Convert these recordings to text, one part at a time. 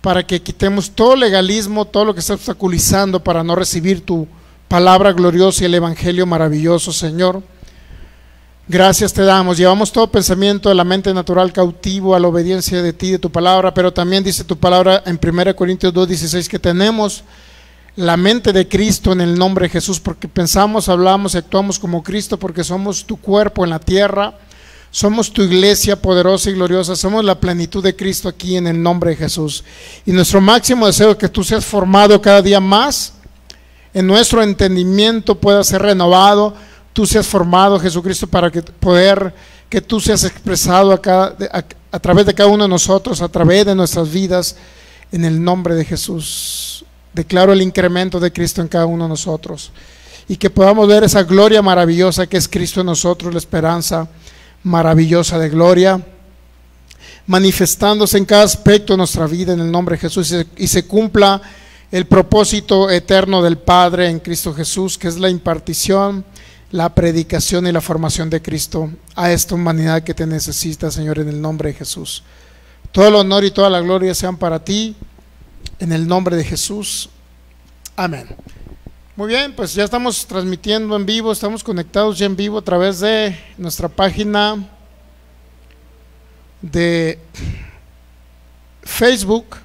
para que quitemos todo legalismo, todo lo que está obstaculizando para no recibir tu palabra gloriosa y el evangelio maravilloso, Señor. Gracias te damos. Llevamos todo pensamiento de la mente natural cautivo a la obediencia de ti, de tu palabra, pero también dice tu palabra en 1 Corintios 2:16 que tenemos la mente de Cristo en el nombre de Jesús, porque pensamos, hablamos y actuamos como Cristo, porque somos tu cuerpo en la tierra, somos tu iglesia poderosa y gloriosa, somos la plenitud de Cristo aquí en el nombre de Jesús. Y nuestro máximo deseo es que tú seas formado cada día más, en nuestro entendimiento pueda ser renovado, tú seas formado, Jesucristo, para que tú seas expresado a través de cada uno de nosotros, a través de nuestras vidas, en el nombre de Jesús. Declaro el incremento de Cristo en cada uno de nosotros y que podamos ver esa gloria maravillosa que es Cristo en nosotros, la esperanza maravillosa de gloria, manifestándose en cada aspecto de nuestra vida en el nombre de Jesús, y se cumpla el propósito eterno del Padre en Cristo Jesús, que es la impartición, la predicación y la formación de Cristo a esta humanidad que te necesita, Señor, en el nombre de Jesús. Todo el honor y toda la gloria sean para ti, en el nombre de Jesús. Amén. Muy bien, pues ya estamos transmitiendo en vivo, estamos conectados ya en vivo a través de nuestra página de Facebook,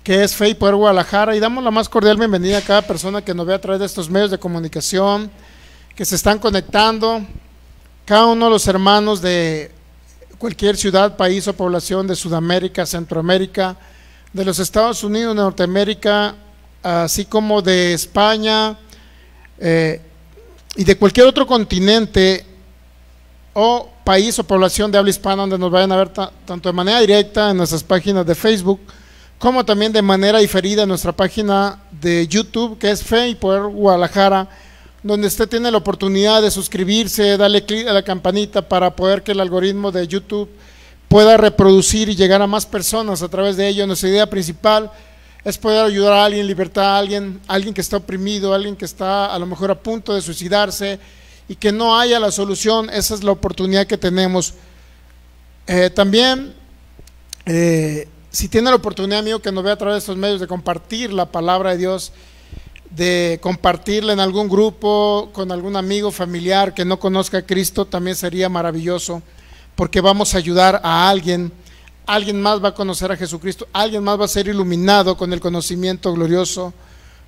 que es Fe y Poder Guadalajara, y damos la más cordial bienvenida a cada persona que nos ve a través de estos medios de comunicación, que se están conectando, cada uno de los hermanos de cualquier ciudad, país o población de Sudamérica, Centroamérica, de los Estados Unidos, de Norteamérica, así como de España y de cualquier otro continente o país o población de habla hispana donde nos vayan a ver tanto de manera directa en nuestras páginas de Facebook como también de manera diferida en nuestra página de YouTube, que es Fe y Poder Guadalajara, donde usted tiene la oportunidad de suscribirse, darle clic a la campanita para poder que el algoritmo de YouTube pueda reproducir y llegar a más personas a través de ello. Nuestra idea principal es poder ayudar a alguien, libertar a alguien que está oprimido, alguien que está a lo mejor a punto de suicidarse y que no haya la solución. Esa es la oportunidad que tenemos. También, si tiene la oportunidad, amigo, que nos vea a través de estos medios, de compartir la palabra de Dios, de compartirla en algún grupo, con algún amigo, familiar que no conozca a Cristo, también sería maravilloso, porque vamos a ayudar a alguien más va a conocer a Jesucristo, alguien más va a ser iluminado con el conocimiento glorioso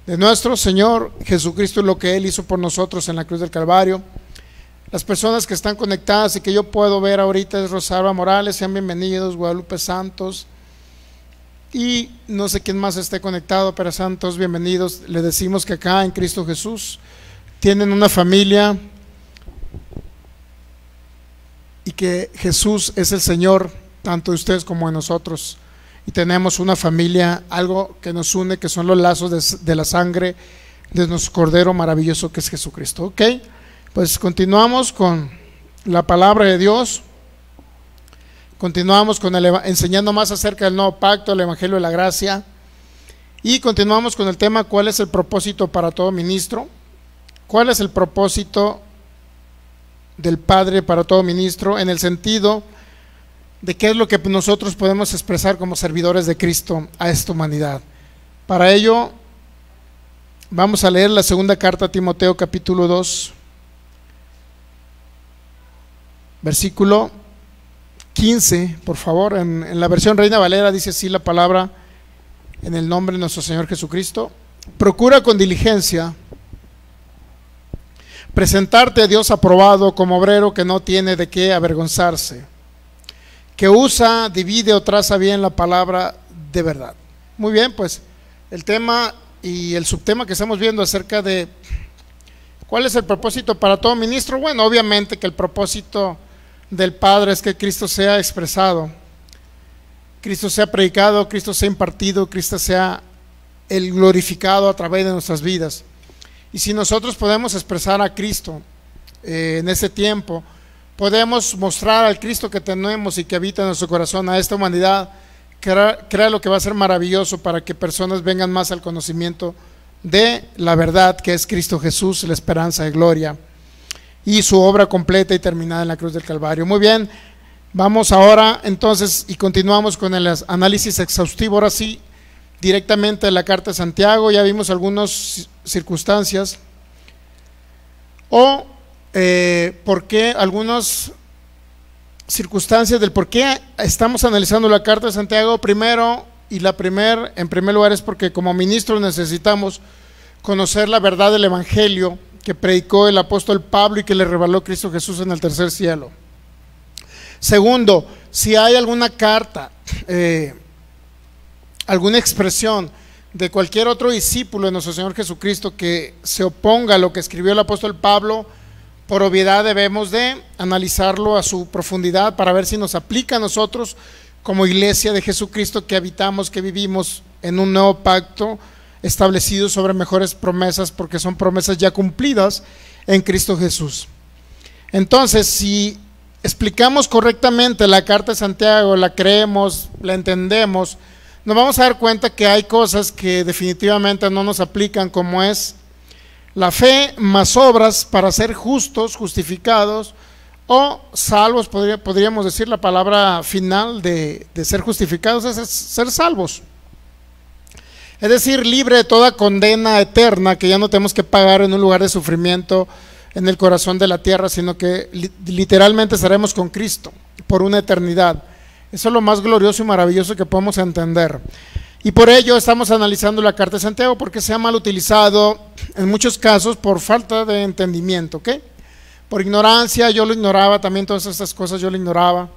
de nuestro Señor Jesucristo y lo que Él hizo por nosotros en la cruz del Calvario. Las personas que están conectadas y que yo puedo ver ahorita es Rosalba Morales, sean bienvenidos, Guadalupe Santos, y no sé quién más esté conectado, pero santos, bienvenidos. Le decimos que acá en Cristo Jesús tienen una familia y que Jesús es el Señor tanto de ustedes como de nosotros, y tenemos una familia, algo que nos une, que son los lazos de la sangre de nuestro Cordero maravilloso que es Jesucristo. Ok, pues continuamos con la palabra de Dios, continuamos con enseñando más acerca del nuevo pacto, el evangelio de la gracia, y continuamos con el tema: ¿cuál es el propósito para todo ministro? ¿Cuál es el propósito del Padre para todo ministro? En el sentido de qué es lo que nosotros podemos expresar como servidores de Cristo a esta humanidad. Para ello vamos a leer la segunda carta a Timoteo, capítulo 2, versículo 15, por favor. En la versión Reina Valera dice así la palabra: en el nombre de nuestro Señor Jesucristo, procura con diligencia presentarte a Dios aprobado como obrero que no tiene de qué avergonzarse, que usa, divide o traza bien la palabra de verdad. Muy bien, pues el tema y el subtema que estamos viendo acerca de cuál es el propósito para todo ministro. Bueno, obviamente que el propósito del Padre es que Cristo sea expresado, Cristo sea predicado, Cristo sea impartido, Cristo sea el glorificado a través de nuestras vidas. Y si nosotros podemos expresar a Cristo en ese tiempo, podemos mostrar al Cristo que tenemos y que habita en nuestro corazón a esta humanidad, crea lo que va a ser maravilloso para que personas vengan más al conocimiento de la verdad que es Cristo Jesús, la esperanza de gloria, y su obra completa y terminada en la cruz del Calvario. Muy bien, Vamos ahora entonces y continuamos con el análisis exhaustivo, ahora sí, directamente de la carta de Santiago. Ya vimos algunas circunstancias o por qué, algunas circunstancias del por qué estamos analizando la carta de Santiago. Primero, en primer lugar, es porque como ministros necesitamos conocer la verdad del evangelio que predicó el apóstol Pablo y que le reveló Cristo Jesús en el tercer cielo. Segundo, si hay alguna carta, alguna expresión de cualquier otro discípulo de nuestro Señor Jesucristo que se oponga a lo que escribió el apóstol Pablo, por obviedad debemos de analizarlo a su profundidad para ver si nos aplica a nosotros como iglesia de Jesucristo, que habitamos, que vivimos en un nuevo pacto establecido sobre mejores promesas, porque son promesas ya cumplidas en Cristo Jesús. Entonces, si explicamos correctamente la carta de Santiago, la creemos, la entendemos, nos vamos a dar cuenta que hay cosas que definitivamente no nos aplican, como es la fe más obras para ser justos, justificados o salvos. Podríamos decir la palabra final de ser justificados es ser salvos, es decir, libre de toda condena eterna, que ya no tenemos que pagar en un lugar de sufrimiento en el corazón de la tierra, sino que literalmente estaremos con Cristo por una eternidad. Eso es lo más glorioso y maravilloso que podemos entender. Y por ello estamos analizando la carta de Santiago, porque se ha mal utilizado en muchos casos por falta de entendimiento, ¿ok? Por ignorancia. Yo lo ignoraba también, todas estas cosas yo lo ignoraba.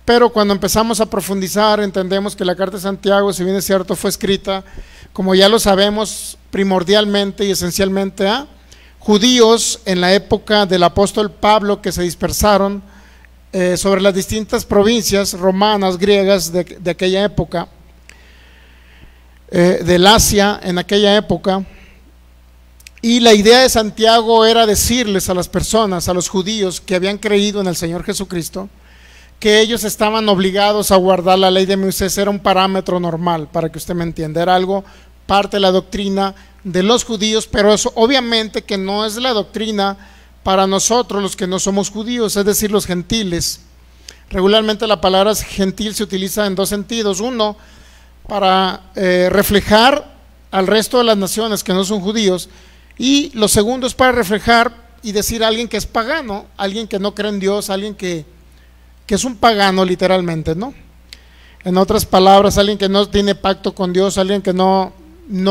Pero cuando empezamos a profundizar, entendemos que la carta de Santiago, si bien es cierto, fue escrita, como ya lo sabemos, primordialmente y esencialmente a judíos en la época del apóstol Pablo, que se dispersaron sobre las distintas provincias romanas, griegas de aquella época, del Asia en aquella época. Y la idea de Santiago era decirles a las personas, a los judíos que habían creído en el Señor Jesucristo, que ellos estaban obligados a guardar la ley de Moisés. Era un parámetro normal, para que usted me entienda, era algo, parte de la doctrina de los judíos, pero eso obviamente que no es la doctrina para nosotros los que no somos judíos, es decir, los gentiles. Regularmente la palabra gentil se utiliza en dos sentidos: uno, para reflejar al resto de las naciones que no son judíos, y lo segundo es para reflejar y decir a alguien que es pagano, alguien que no cree en Dios, alguien que es un pagano literalmente, ¿no? En otras palabras, alguien que no tiene pacto con Dios, alguien que no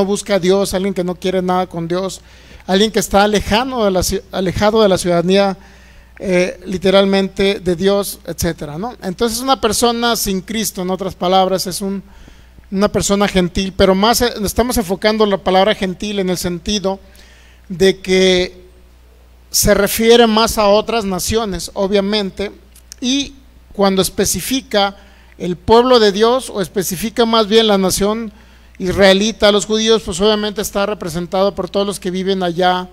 busca a Dios, alguien que no quiere nada con Dios, alguien que está alejado de la ciudadanía literalmente de Dios, etcétera, ¿no? Entonces una persona sin Cristo, en otras palabras, es una persona gentil, pero más estamos enfocando la palabra gentil en el sentido de que se refiere más a otras naciones, obviamente, y cuando especifica el pueblo de Dios, o especifica más bien la nación israelita, los judíos, pues obviamente está representado por todos los que viven allá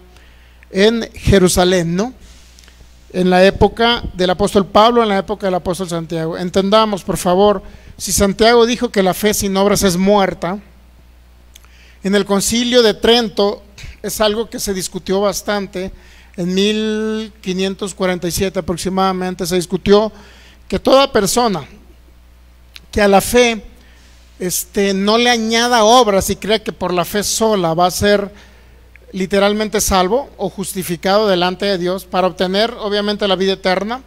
en Jerusalén, ¿no? En la época del apóstol Pablo, en la época del apóstol Santiago. Entendamos, por favor, si Santiago dijo que la fe sin obras es muerta, en el concilio de Trento es algo que se discutió bastante. En 1547 aproximadamente se discutió que toda persona que a la fe no le añada obras y crea que por la fe sola va a ser literalmente salvo o justificado delante de Dios para obtener obviamente la vida eterna,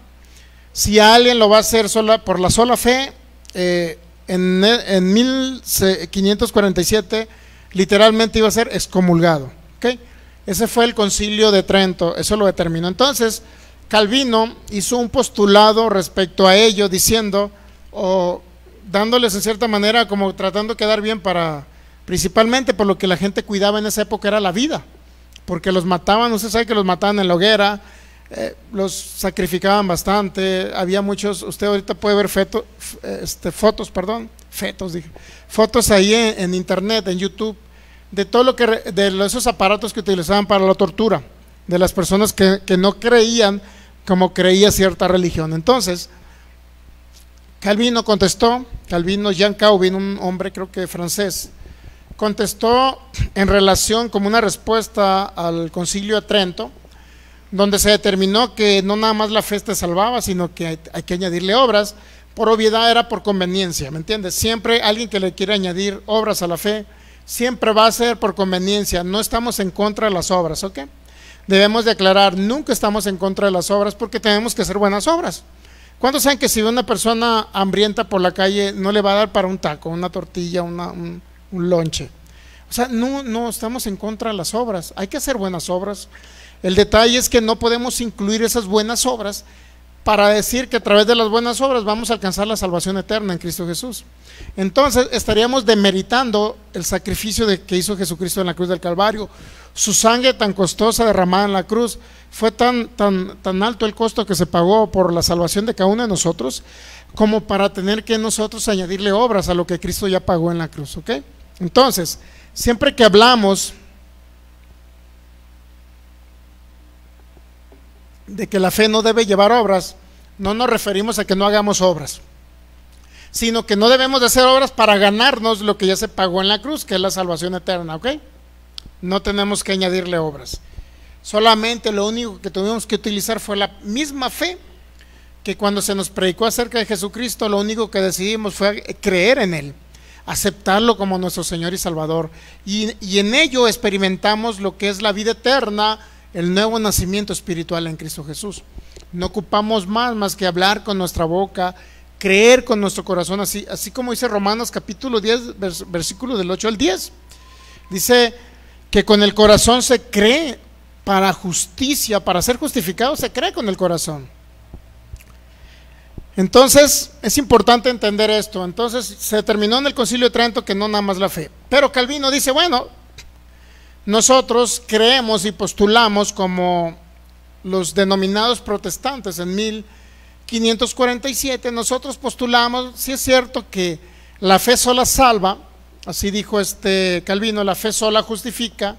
si alguien lo va a hacer por la sola fe, en 1547 literalmente iba a ser excomulgado, ¿okay? Ese fue el concilio de Trento, eso lo determinó. Entonces Calvino hizo un postulado respecto a ello, diciendo, o dándoles en cierta manera como tratando de quedar bien, principalmente por lo que la gente cuidaba en esa época era la vida, porque los mataban. Usted sabe que los mataban en la hoguera, los sacrificaban bastante. Había muchos, usted ahorita puede ver fotos ahí en internet, en YouTube, de todo lo de esos aparatos que utilizaban para la tortura de las personas que no creían como creía cierta religión. Entonces Calvino contestó, Jean Calvin, un hombre creo que francés, contestó en relación como una respuesta al concilio de Trento, donde se determinó que no nada más la fe te salvaba, sino que hay que añadirle obras. Por obviedad era por conveniencia, ¿me entiendes? Siempre alguien que le quiere añadir obras a la fe, siempre va a ser por conveniencia. No estamos en contra de las obras, ¿ok? Debemos de aclarar, nunca estamos en contra de las obras porque tenemos que hacer buenas obras. ¿Cuántos saben que si ve una persona hambrienta por la calle no le va a dar para un taco, una tortilla, un lonche? O sea, no estamos en contra de las obras, hay que hacer buenas obras. El detalle es que no podemos incluir esas buenas obras para decir que a través de las buenas obras vamos a alcanzar la salvación eterna en Cristo Jesús. Entonces estaríamos demeritando el sacrificio que hizo Jesucristo en la cruz del Calvario. Su sangre tan costosa derramada en la cruz, fue tan alto el costo que se pagó por la salvación de cada uno de nosotros, como para tener que nosotros añadirle obras a lo que Cristo ya pagó en la cruz, ¿ok? Entonces, siempre que hablamos de que la fe no debe llevar obras, no nos referimos a que no hagamos obras, sino que no debemos de hacer obras para ganarnos lo que ya se pagó en la cruz, que es la salvación eterna, ¿ok? No tenemos que añadirle obras. Solamente lo único que tuvimos que utilizar fue la misma fe que cuando se nos predicó acerca de Jesucristo, lo único que decidimos fue creer en Él, aceptarlo como nuestro Señor y Salvador, y en ello experimentamos lo que es la vida eterna, el nuevo nacimiento espiritual en Cristo Jesús. No ocupamos más que hablar con nuestra boca, creer con nuestro corazón, así como dice Romanos capítulo 10, versículos del 8 al 10. Dice que con el corazón se cree para justicia, para ser justificado se cree con el corazón. Entonces es importante entender esto. Entonces se determinó en el Concilio de Trento que no nada más la fe, pero Calvino dice, bueno, nosotros creemos y postulamos como los denominados protestantes en 1547, nosotros postulamos, sí es cierto que la fe sola salva, así dijo Calvino, la fe sola justifica,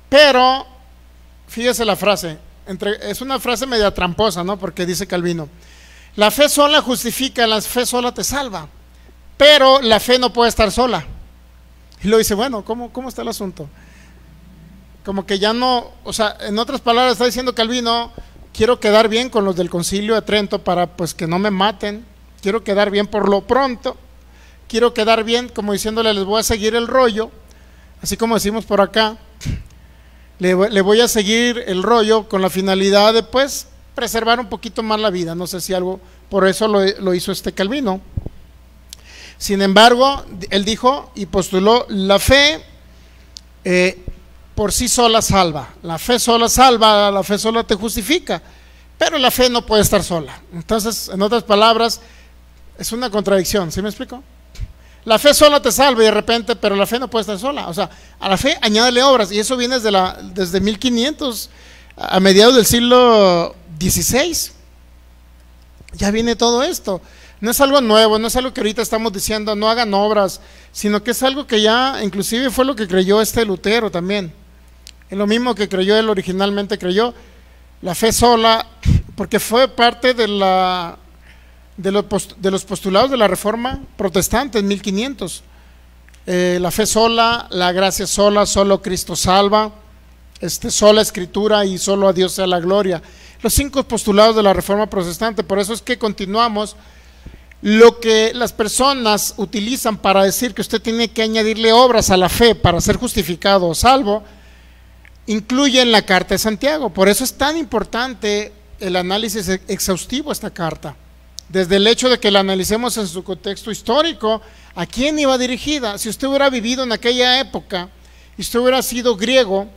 pero fíjese la frase, es una frase media tramposa, ¿no? Porque dice Calvino, la fe sola justifica, la fe sola te salva, pero la fe no puede estar sola. Y lo dice, bueno, ¿cómo está el asunto? Como que ya no, o sea, en otras palabras está diciendo Calvino, quiero quedar bien con los del Concilio de Trento para pues que no me maten, quiero quedar bien por lo pronto, quiero quedar bien como diciéndole, les voy a seguir el rollo, así como decimos por acá, le voy a seguir el rollo con la finalidad de pues preservar un poquito más la vida, no sé si algo, por eso lo hizo Calvino. Sin embargo, él dijo y postuló, la fe por sí sola salva, la fe sola salva, la fe sola te justifica, pero la fe no puede estar sola. Entonces, en otras palabras, es una contradicción, ¿sí me explico? La fe sola te salva y de repente, pero la fe no puede estar sola. O sea, a la fe añádele obras, y eso viene desde 1500, a mediados del siglo XVI. Ya viene todo esto. No es algo nuevo, no es algo que ahorita estamos diciendo, no hagan obras, sino que es algo que ya, inclusive fue lo que creyó Lutero también. Es lo mismo que creyó él originalmente, creyó la fe sola, porque fue parte de los postulados de la Reforma Protestante en 1500. La fe sola, la gracia sola, solo Cristo salva, sola Escritura y solo a Dios sea la gloria. Los 5 postulados de la Reforma Protestante. Por eso es que continuamos. Lo que las personas utilizan para decir que usted tiene que añadirle obras a la fe para ser justificado o salvo, incluye en la carta de Santiago. Por eso es tan importante el análisis exhaustivo de esta carta, desde el hecho de que la analicemos en su contexto histórico. ¿A quién iba dirigida? Si usted hubiera vivido en aquella época y usted hubiera sido griego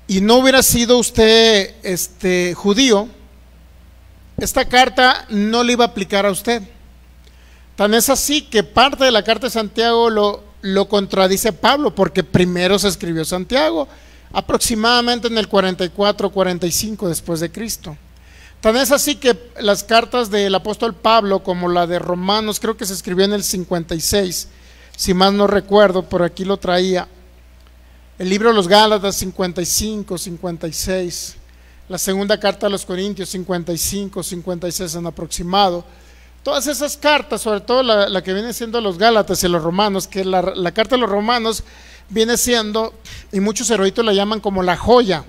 y no hubiera sido usted judío, esta carta no le iba a aplicar a usted. Tan es así que parte de la carta de Santiago lo contradice Pablo, porque primero se escribió Santiago, aproximadamente en el 44-45 después de Cristo. Tan es así que las cartas del apóstol Pablo, como la de Romanos, creo que se escribió en el 56, si más no recuerdo, por aquí lo traía. El libro de los Gálatas 55, 56, la segunda carta a los Corintios 55, 56 en aproximado. Todas esas cartas, sobre todo la que viene siendo los Gálatas y los Romanos, que la carta de los Romanos viene siendo, y muchos eruditos la llaman como la joya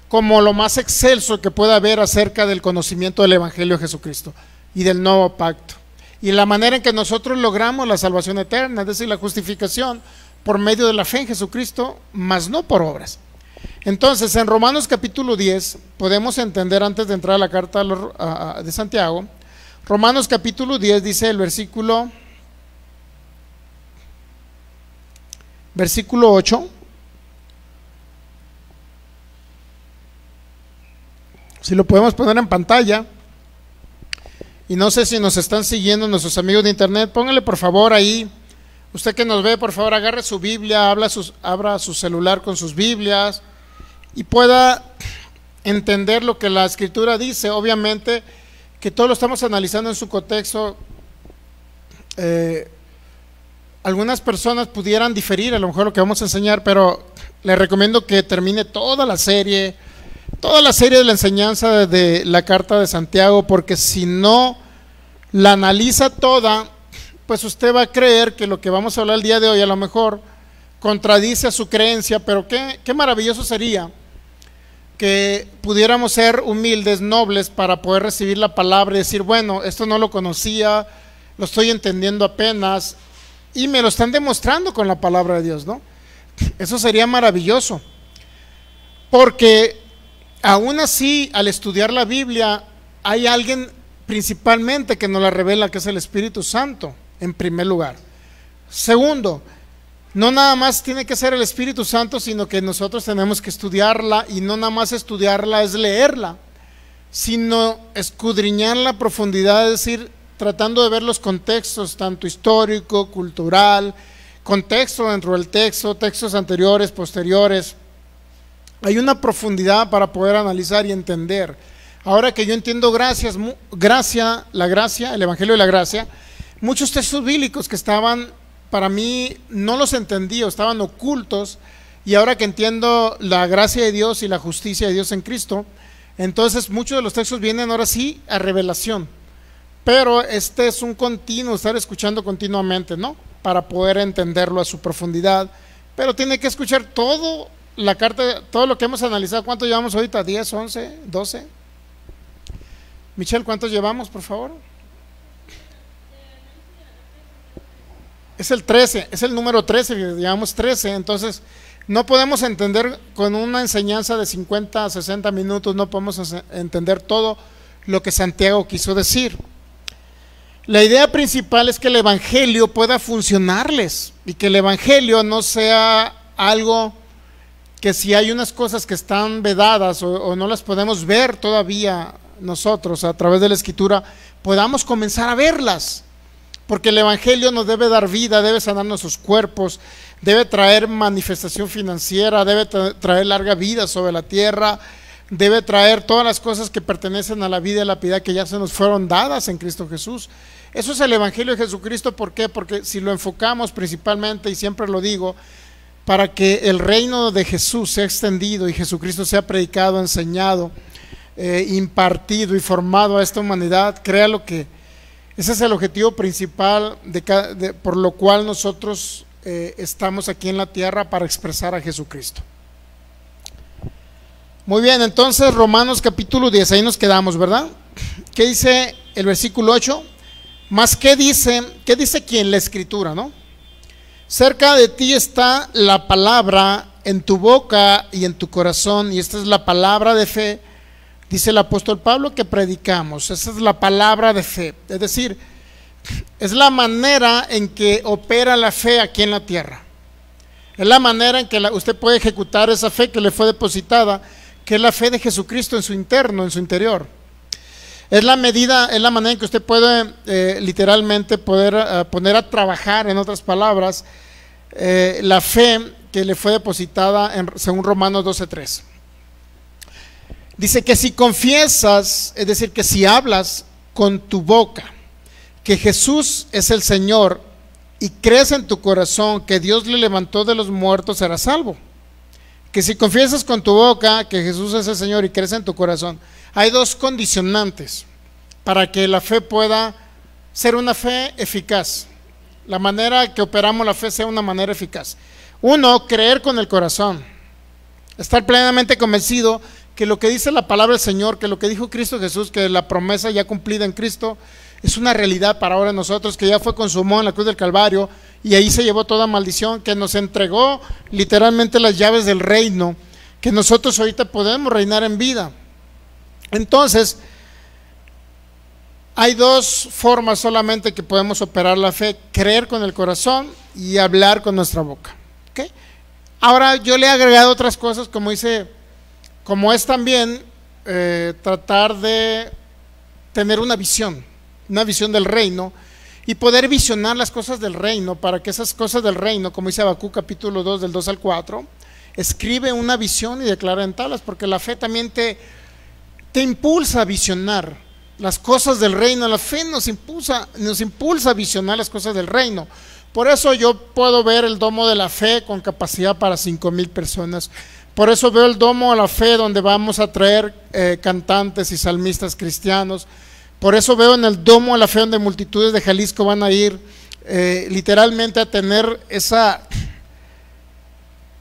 como lo más excelso que pueda haber acerca del conocimiento del Evangelio de Jesucristo y del nuevo pacto, y la manera en que nosotros logramos la salvación eterna, es decir, la justificación por medio de la fe en Jesucristo, mas no por obras. Entonces, en Romanos capítulo 10, podemos entender, antes de entrar a la carta de Santiago, Romanos capítulo 10 dice el versículo 8, si lo podemos poner en pantalla, y no sé si nos están siguiendo nuestros amigos de internet, pónganle por favor ahí, usted que nos ve, por favor agarre su Biblia, abra su celular con sus Biblias y pueda entender lo que la Escritura dice. Obviamente que todo lo estamos analizando en su contexto. Algunas personas pudieran diferir a lo mejor lo que vamos a enseñar, pero les recomiendo que termine toda la serie de la enseñanza de la carta de Santiago, porque si no la analiza toda, pues usted va a creer que lo que vamos a hablar el día de hoy a lo mejor contradice a su creencia. Pero qué maravilloso sería que pudiéramos ser humildes, nobles, para poder recibir la palabra y decir, bueno, esto no lo conocía, lo estoy entendiendo apenas, y me lo están demostrando con la palabra de Dios, ¿no? Eso sería maravilloso, porque aún así, al estudiar la Biblia, hay alguien principalmente que nos la revela, que es el Espíritu Santo, en primer lugar. Segundo, no nada más tiene que ser el Espíritu Santo, sino que nosotros tenemos que estudiarla, y no nada más estudiarla es leerla, sino escudriñarla a profundidad, es decir, tratando de ver los contextos, tanto histórico, cultural, contexto dentro del texto, textos anteriores, posteriores. Hay una profundidad para poder analizar y entender. Ahora que yo entiendo el Evangelio de la Gracia, muchos textos bíblicos que estaban, para mí, no los entendí o estaban ocultos, y ahora que entiendo la gracia de Dios y la justicia de Dios en Cristo, entonces muchos de los textos vienen ahora sí a revelación. Pero este es un continuo, estar escuchando continuamente, ¿no? Para poder entenderlo a su profundidad. Pero tiene que escuchar todo la carta, todo lo que hemos analizado. ¿Cuánto llevamos ahorita? ¿10, 11, 12? Michelle, ¿cuántos llevamos, por favor? Es el 13, es el número 13, llevamos 13. Entonces no podemos entender con una enseñanza de 50 a 60 minutos, no podemos entender todo lo que Santiago quiso decir. La idea principal es que el Evangelio pueda funcionarles, y que el Evangelio no sea algo que, si hay unas cosas que están vedadas o no las podemos ver todavía nosotros a través de la Escritura, podamos comenzar a verlas, porque el Evangelio nos debe dar vida, debe sanar nuestros cuerpos, debe traer manifestación financiera, debe traer larga vida sobre la tierra, debe traer todas las cosas que pertenecen a la vida y a la piedad que ya se nos fueron dadas en Cristo Jesús. Eso es el Evangelio de Jesucristo. ¿Por qué? Porque si lo enfocamos principalmente, y siempre lo digo, para que el reino de Jesús sea extendido y Jesucristo sea predicado, enseñado, impartido y formado a esta humanidad, créalo que ese es el objetivo principal por lo cual nosotros estamos aquí en la tierra, para expresar a Jesucristo. Muy bien, entonces Romanos capítulo 10, ahí nos quedamos, ¿verdad? ¿Qué dice el versículo 8? Más, ¿qué dice aquí en la Escritura, no? Cerca de ti está la palabra, en tu boca y en tu corazón, y esta es la palabra de fe, dice el apóstol Pablo, que predicamos. Esa es la palabra de fe, es decir, es la manera en que opera la fe aquí en la tierra. Es la manera en que usted puede ejecutar esa fe que le fue depositada, que es la fe de Jesucristo en su interno, en su interior. Es la manera en que usted puede literalmente poner a trabajar, en otras palabras, la fe que le fue depositada según Romanos 12:3. Dice que si confiesas, es decir, que si hablas con tu boca que Jesús es el Señor, y crees en tu corazón que Dios le levantó de los muertos, serás salvo. Que si confiesas con tu boca que Jesús es el Señor y crees en tu corazón. Hay dos condicionantes para que la fe pueda ser una fe eficaz. La manera que operamos la fe sea una manera eficaz. Uno, creer con el corazón. Estar plenamente convencido que lo que dice la palabra del Señor, que lo que dijo Cristo Jesús, que la promesa ya cumplida en Cristo es una realidad para ahora nosotros, que ya fue consumado en la cruz del Calvario y ahí se llevó toda maldición, que nos entregó literalmente las llaves del reino, que nosotros ahorita podemos reinar en vida. Entonces, hay dos formas solamente que podemos operar la fe: creer con el corazón y hablar con nuestra boca. ¿Okay? Ahora yo le he agregado otras cosas, como dice, como es también tratar de tener una visión del reino y poder visionar las cosas del reino, para que esas cosas del reino, como dice Habacuc capítulo 2 del 2 al 4, escribe una visión y declara en tablas, porque la fe también te impulsa a visionar las cosas del reino. La fe nos impulsa a visionar las cosas del reino. Por eso yo puedo ver el domo de la fe con capacidad para 5,000 personas. Por eso veo el domo de la fe donde vamos a traer cantantes y salmistas cristianos. Por eso veo en el domo de la fe donde multitudes de Jalisco van a ir literalmente a tener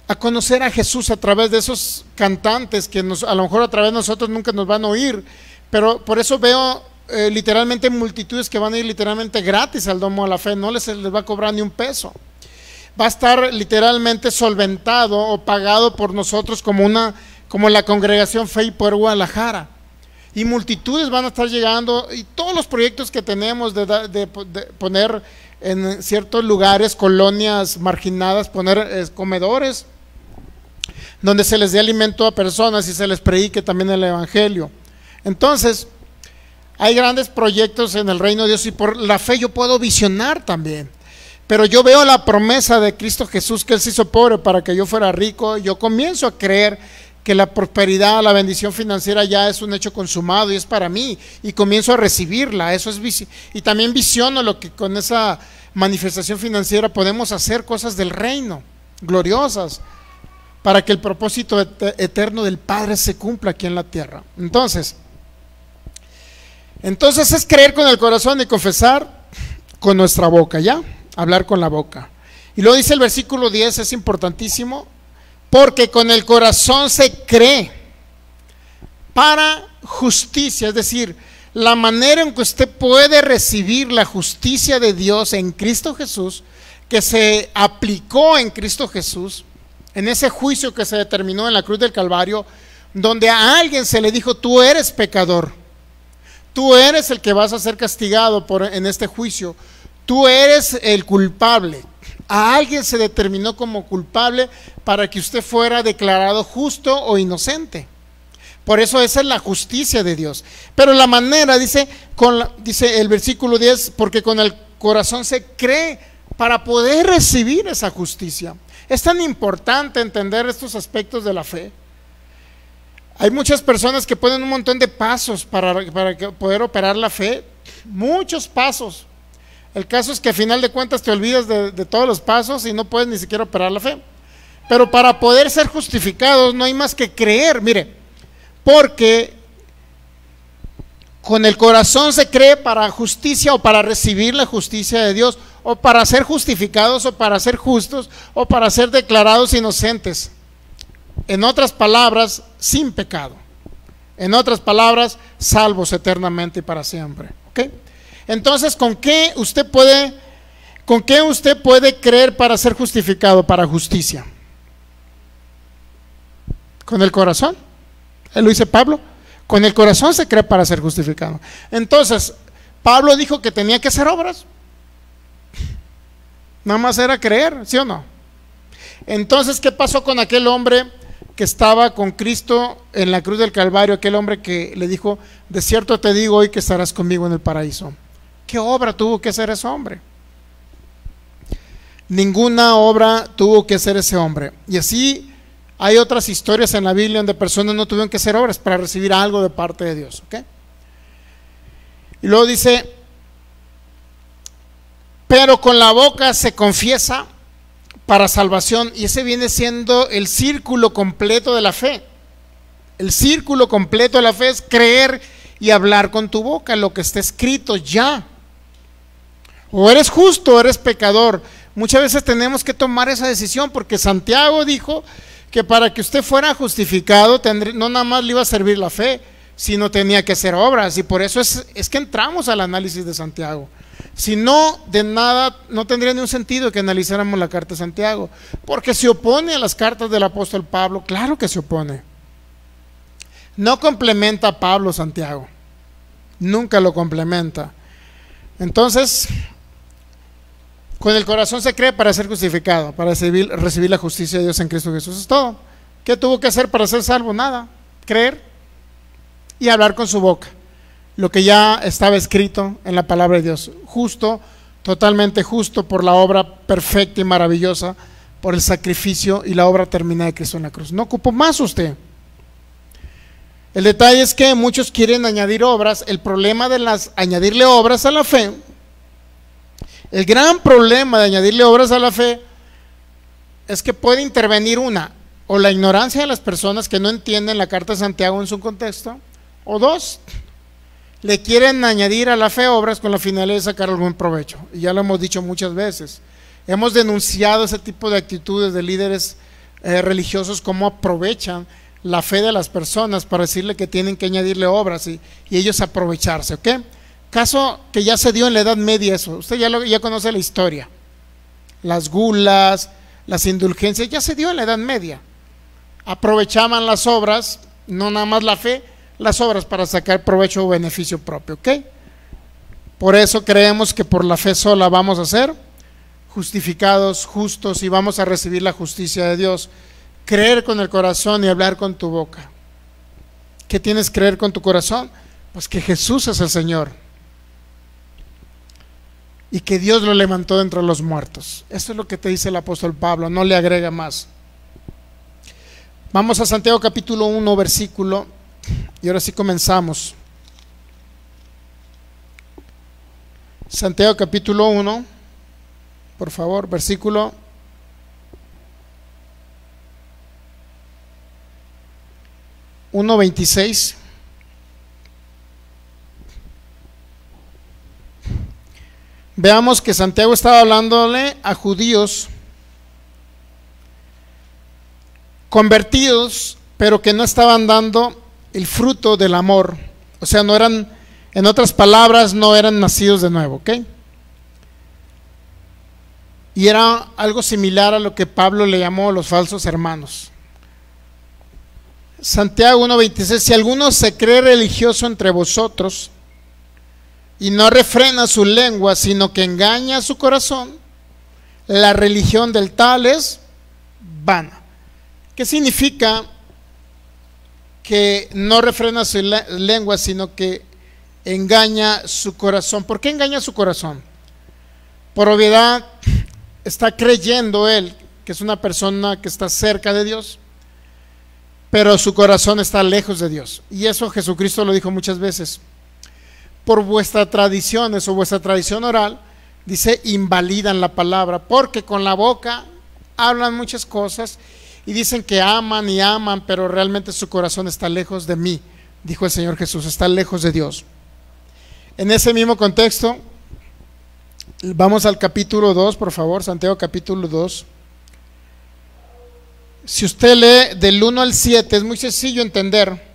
a conocer a Jesús a través de esos cantantes que a lo mejor a través de nosotros nunca nos van a oír. Pero por eso veo literalmente multitudes que van a ir literalmente gratis al domo de la fe, no les va a cobrar ni un peso. Va a estar literalmente solventado o pagado por nosotros como la congregación Fe y Poder Guadalajara. Y multitudes van a estar llegando, y todos los proyectos que tenemos de poner en ciertos lugares, colonias marginadas, poner comedores donde se les dé alimento a personas y se les predique también el evangelio. Entonces, hay grandes proyectos en el reino de Dios y por la fe yo puedo visionar también. Pero yo veo la promesa de Cristo Jesús, que Él se hizo pobre para que yo fuera rico. Yo comienzo a creer que la prosperidad, la bendición financiera ya es un hecho consumado y es para mí, y comienzo a recibirla. Eso es y también visiono lo que con esa manifestación financiera podemos hacer cosas del reino, gloriosas, para que el propósito eterno del Padre se cumpla aquí en la tierra. Entonces es creer con el corazón y confesar con nuestra boca, ¿ya? Hablar con la boca. Y luego dice el versículo 10, es importantísimo: porque con el corazón se cree para justicia, es decir, la manera en que usted puede recibir la justicia de Dios en Cristo Jesús, que se aplicó en Cristo Jesús, en ese juicio que se determinó en la cruz del Calvario, donde a alguien se le dijo: tú eres pecador, tú eres el que vas a ser castigado en este juicio, tú eres el culpable. A alguien se determinó como culpable para que usted fuera declarado justo o inocente. Por eso esa es la justicia de Dios. Pero la manera, dice el versículo 10, porque con el corazón se cree para poder recibir esa justicia. Es tan importante entender estos aspectos de la fe. Hay muchas personas que ponen un montón de pasos para poder operar la fe, muchos pasos. El caso es que a final de cuentas te olvidas de todos los pasos y no puedes ni siquiera operar la fe. Pero para poder ser justificados no hay más que creer, mire, porque con el corazón se cree para justicia o para recibir la justicia de Dios, o para ser justificados o para ser justos o para ser declarados inocentes. En otras palabras, sin pecado. En otras palabras, salvos eternamente y para siempre. ¿Ok? Entonces, ¿con qué usted puede creer para ser justificado, para justicia? ¿Con el corazón? Lo dice Pablo. Con el corazón se cree para ser justificado. Entonces, Pablo dijo que tenía que hacer obras. Nada más era creer, ¿sí o no? Entonces, ¿qué pasó con aquel hombre que estaba con Cristo en la cruz del Calvario? Aquel hombre que le dijo: de cierto te digo hoy que estarás conmigo en el paraíso. ¿Qué obra tuvo que hacer ese hombre? Ninguna obra tuvo que hacer ese hombre. Y así hay otras historias en la Biblia donde personas no tuvieron que hacer obras para recibir algo de parte de Dios. ¿Okay? Y luego dice: pero con la boca se confiesa para salvación. Y ese viene siendo el círculo completo de la fe. El círculo completo de la fe es creer y hablar con tu boca lo que está escrito ya. O eres justo o eres pecador. Muchas veces tenemos que tomar esa decisión, porque Santiago dijo que para que usted fuera justificado, no nada más le iba a servir la fe, sino tenía que hacer obras. Y por eso es que entramos al análisis de Santiago. Si no, de nada, no tendría ni un sentido que analizáramos la carta de Santiago, porque se opone a las cartas del apóstol Pablo. Claro que se opone. No complementa a Pablo Santiago, nunca lo complementa. Entonces, con el corazón se cree para ser justificado, para recibir la justicia de Dios en Cristo Jesús. Es todo. ¿Qué tuvo que hacer para ser salvo? Nada. Creer y hablar con su boca lo que ya estaba escrito en la palabra de Dios. Justo, totalmente justo por la obra perfecta y maravillosa, por el sacrificio y la obra terminada de Cristo en la cruz. No ocupó más usted. El detalle es que muchos quieren añadir obras. El problema de añadirle obras a la fe, el gran problema de añadirle obras a la fe, es que puede intervenir o la ignorancia de las personas que no entienden la carta de Santiago en su contexto, o dos, le quieren añadir a la fe obras con la finalidad de sacar algún provecho. Y ya lo hemos dicho muchas veces. Hemos denunciado ese tipo de actitudes de líderes religiosos, cómo aprovechan la fe de las personas para decirle que tienen que añadirle obras y ellos aprovecharse, ¿ok? Caso que ya se dio en la Edad Media eso. Usted ya conoce la historia. Las gulas, las indulgencias, ya se dio en la Edad Media. Aprovechaban las obras, no nada más la fe, las obras para sacar provecho o beneficio propio, ¿ok? Por eso creemos que por la fe sola vamos a ser justificados, justos, y vamos a recibir la justicia de Dios. Creer con el corazón y hablar con tu boca. ¿Qué tienes que creer con tu corazón? Pues que Jesús es el Señor y que Dios lo levantó de entre los muertos. Eso es lo que te dice el apóstol Pablo, no le agrega más. Vamos a Santiago capítulo 1, versículo, y ahora sí comenzamos. Santiago capítulo 1, por favor, versículo 1:26. Veamos que Santiago estaba hablándole a judíos convertidos, pero que no estaban dando el fruto del amor. O sea, no eran, en otras palabras, no eran nacidos de nuevo, ¿ok? Y era algo similar a lo que Pablo le llamó los falsos hermanos. Santiago 1:26: si alguno se cree religioso entre vosotros y no refrena su lengua, sino que engaña su corazón, la religión del tal es vana. ¿Qué significa que no refrena su lengua, sino que engaña su corazón? ¿Por qué engaña su corazón? Por obviedad, está creyendo él que es una persona que está cerca de Dios, pero su corazón está lejos de Dios. Y eso Jesucristo lo dijo muchas veces. Por vuestras tradiciones o vuestra tradición oral, dice, invalidan la palabra, porque con la boca hablan muchas cosas y dicen que aman y aman, pero realmente su corazón está lejos de mí, dijo el Señor Jesús, está lejos de Dios. En ese mismo contexto, vamos al capítulo 2, por favor, Santiago capítulo 2. Si usted lee del 1 al 7, es muy sencillo entender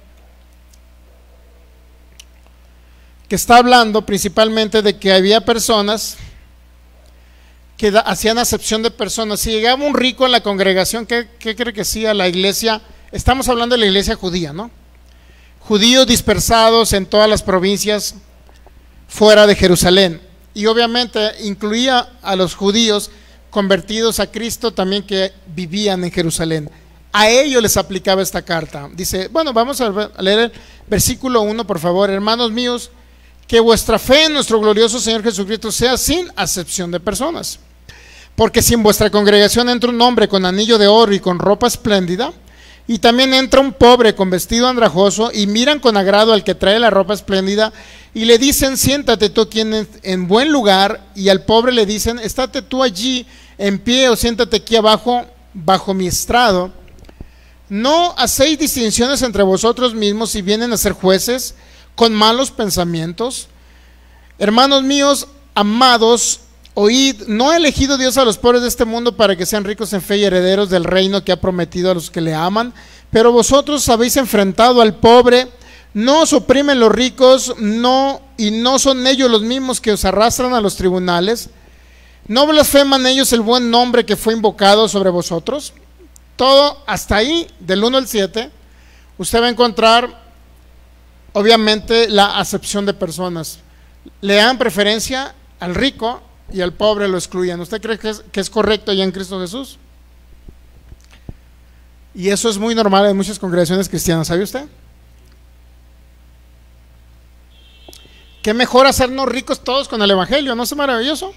que está hablando principalmente de que había personas que hacían acepción de personas. Si llegaba un rico en la congregación, ¿qué cree que hacía la iglesia? Estamos hablando de la iglesia judía, ¿no? Judíos dispersados en todas las provincias fuera de Jerusalén. Y obviamente incluía a los judíos convertidos a Cristo también que vivían en Jerusalén. A ellos les aplicaba esta carta. Dice, bueno, vamos a leer el versículo 1, por favor. Hermanos míos, que vuestra fe en nuestro glorioso Señor Jesucristo sea sin acepción de personas. Porque si en vuestra congregación entra un hombre con anillo de oro y con ropa espléndida, y también entra un pobre con vestido andrajoso, y miran con agrado al que trae la ropa espléndida, y le dicen, siéntate tú aquí en buen lugar, y al pobre le dicen, estate tú allí en pie, o siéntate aquí abajo, bajo mi estrado. ¿No hacéis distinciones entre vosotros mismos si vienen a ser jueces con malos pensamientos? Hermanos míos, amados, Oíd, ¿no ha elegido Dios a los pobres de este mundo para que sean ricos en fe y herederos del reino que ha prometido a los que le aman? Pero vosotros habéis enfrentado al pobre. No os oprimen los ricos, y no son ellos los mismos que os arrastran a los tribunales. ¿No blasfeman ellos el buen nombre que fue invocado sobre vosotros? Todo hasta ahí, del 1 al 7, usted va a encontrar obviamente la acepción de personas. Le dan preferencia al rico y al pobre lo excluyen. ¿Usted cree que es correcto ya en Cristo Jesús? Y eso es muy normal en muchas congregaciones cristianas, ¿sabe usted? Qué mejor hacernos ricos todos con el evangelio, ¿no es maravilloso?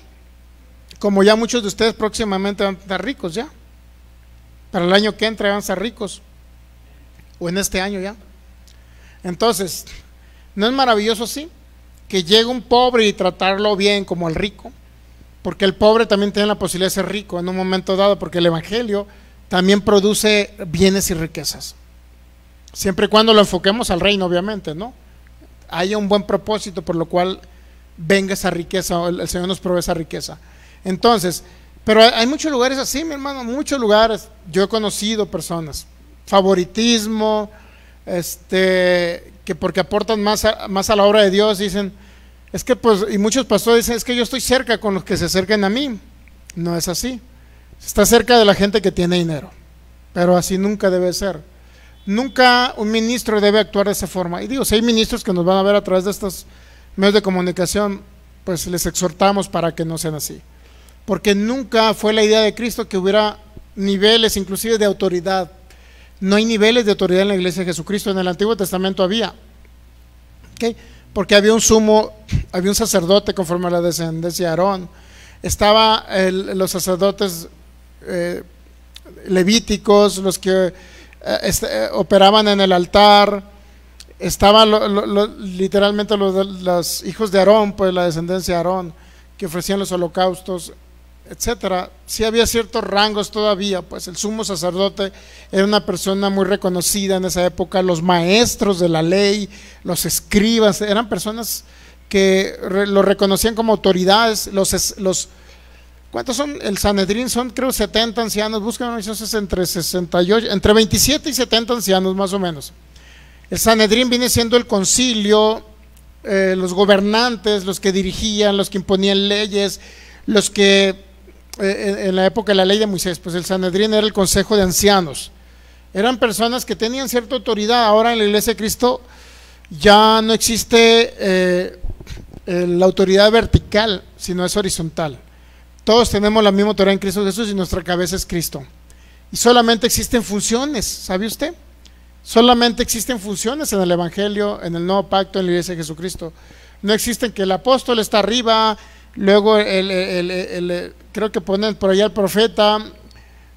Como ya muchos de ustedes próximamente van a estar ricos ya. Para el año que entra van a estar ricos. O en este año ya. Entonces, ¿no es maravilloso así? Que llegue un pobre y tratarlo bien como al rico. Porque el pobre también tiene la posibilidad de ser rico en un momento dado, porque el evangelio también produce bienes y riquezas. Siempre y cuando lo enfoquemos al reino, obviamente, ¿no? Haya un buen propósito por lo cual venga esa riqueza, el Señor nos provee esa riqueza. Entonces, pero hay muchos lugares así, mi hermano, muchos lugares. Yo he conocido personas, favoritismo, que porque aportan más a la obra de Dios, dicen, es que pues, y muchos pastores dicen, es que yo estoy cerca con los que se acerquen a mí. No es así. Está cerca de la gente que tiene dinero, pero así nunca debe ser. Nunca un ministro debe actuar de esa forma. Y digo, si hay ministros que nos van a ver a través de estos medios de comunicación, pues les exhortamos para que no sean así. Porque nunca fue la idea de Cristo que hubiera niveles inclusive de autoridad. No hay niveles de autoridad en la iglesia de Jesucristo. En el Antiguo Testamento había, ¿okay? Porque había un sacerdote conforme a la descendencia de Aarón. Estaba los sacerdotes levíticos, los que operaban en el altar. Estaban literalmente los hijos de Aarón, pues la descendencia de Aarón, que ofrecían los holocaustos, etcétera. Sí había ciertos rangos todavía, pues el sumo sacerdote era una persona muy reconocida en esa época. Los maestros de la ley, los escribas, eran personas que lo reconocían como autoridades. ¿Cuántos son? El Sanedrín son, creo, 70 ancianos. Buscan entre 27 y 70 ancianos más o menos. El Sanedrín viene siendo el concilio, los gobernantes, los que dirigían, los que imponían leyes, los que en la época de la ley de Moisés, pues el Sanedrín era el consejo de ancianos. Eran personas que tenían cierta autoridad. Ahora en la iglesia de Cristo ya no existe la autoridad vertical, sino es horizontal. Todos tenemos la misma autoridad en Cristo Jesús y nuestra cabeza es Cristo. Y solamente existen funciones, ¿sabe usted? Solamente existen funciones en el Evangelio, en el Nuevo Pacto, en la iglesia de Jesucristo. No existen que el apóstol está arriba, luego creo que ponen por allá al profeta,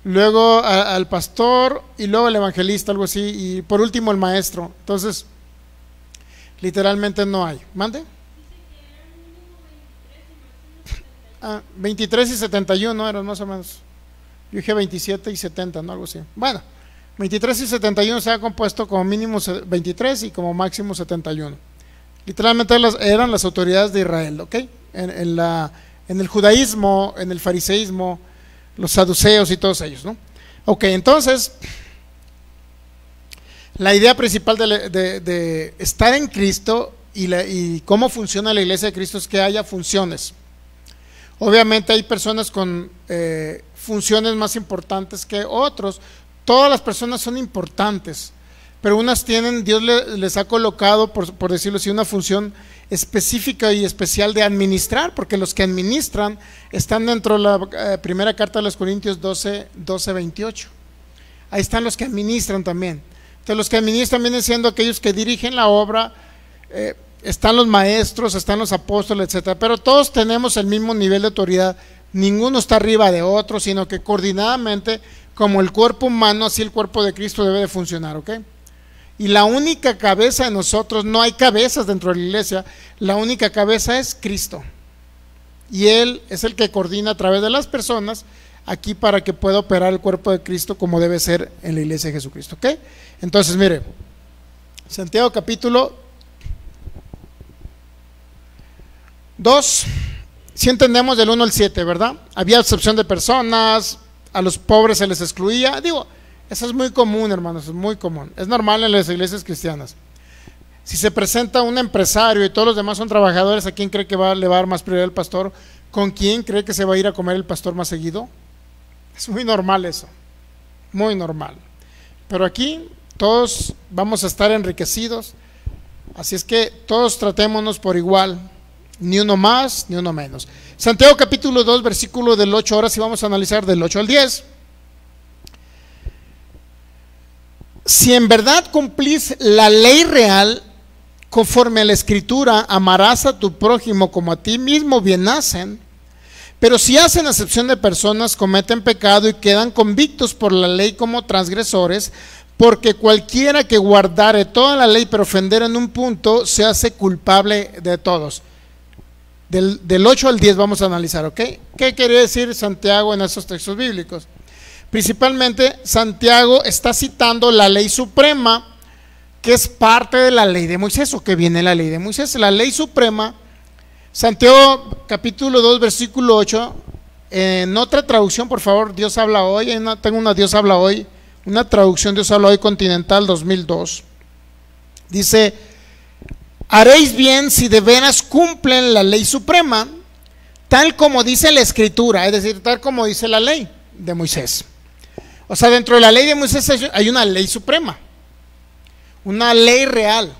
luego al pastor y luego el evangelista, algo así, y por último el maestro. Entonces, literalmente no hay. ¿Mande? 23 y 71 eran más o menos. Yo dije 27 y 70, ¿no? Algo así. Bueno, 23 y 71 se ha compuesto como mínimo 23 y como máximo 71. Literalmente eran las autoridades de Israel, ¿ok? En el judaísmo, en el fariseísmo, los saduceos y todos ellos, ¿no? Ok, entonces, la idea principal de estar en Cristo y cómo funciona la iglesia de Cristo es que haya funciones. Obviamente hay personas con funciones más importantes que otros. Todas las personas son importantes, pero unas tienen, Dios les ha colocado, por decirlo así, una función específica y especial de administrar, porque los que administran están dentro de la primera carta de los Corintios 12, 28. Ahí están los que administran también. Entonces los que administran vienen siendo aquellos que dirigen la obra. Están los maestros, están los apóstoles, etcétera, pero todos tenemos el mismo nivel de autoridad. Ninguno está arriba de otro, sino que coordinadamente, como el cuerpo humano, así el cuerpo de Cristo debe de funcionar, ¿ok? Y la única cabeza de nosotros, no hay cabezas dentro de la iglesia, la única cabeza es Cristo. Y Él es el que coordina a través de las personas aquí para que pueda operar el cuerpo de Cristo como debe ser en la iglesia de Jesucristo, ¿ok? Entonces, mire, Santiago capítulo 2, Si entendemos del 1 al 7, ¿verdad? Había excepción de personas, a los pobres se les excluía. Digo, eso es muy común, hermanos, es muy común. Es normal en las iglesias cristianas. Si se presenta un empresario y todos los demás son trabajadores, ¿a quién cree que le va a dar más prioridad el pastor? ¿Con quién cree que se va a ir a comer el pastor más seguido? Es muy normal eso, muy normal. Pero aquí todos vamos a estar enriquecidos, así es que todos tratémonos por igual, ni uno más, ni uno menos. Santiago capítulo 2, versículo del 8, ahora sí vamos a analizar del 8 al 10. Si en verdad cumplís la ley real, conforme a la escritura, amarás a tu prójimo como a ti mismo, bien hacen. Pero si hacen acepción de personas, cometen pecado y quedan convictos por la ley como transgresores, porque cualquiera que guardare toda la ley pero ofender en un punto, se hace culpable de todos. Del 8 al 10 vamos a analizar, ¿ok? ¿Qué quiere decir Santiago en esos textos bíblicos? Principalmente, Santiago está citando la ley suprema, que es parte de la ley de Moisés, o que viene la ley de Moisés. La ley suprema, Santiago capítulo 2, versículo 8, en otra traducción, por favor, Dios habla hoy, tengo una Dios habla hoy, una traducción Dios habla hoy Continental 2002, dice: haréis bien si de veras cumplen la ley suprema, tal como dice la escritura, es decir, tal como dice la ley de Moisés. O sea, dentro de la ley de Moisés hay una ley suprema, una ley real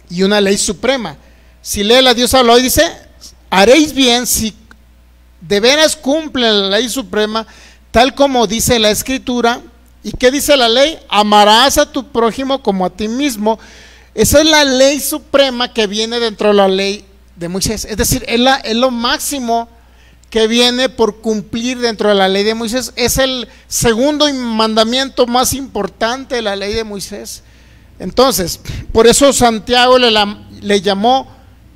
y una ley suprema. Si lee la Dios habla hoy, dice: haréis bien si de veras cumplen la ley suprema, tal como dice la escritura. ¿Y qué dice la ley? Amarás a tu prójimo como a ti mismo. Esa es la ley suprema que viene dentro de la ley de Moisés. Es decir, es lo máximo que viene por cumplir dentro de la ley de Moisés. Es el segundo mandamiento más importante de la ley de Moisés. Entonces, por eso Santiago le llamó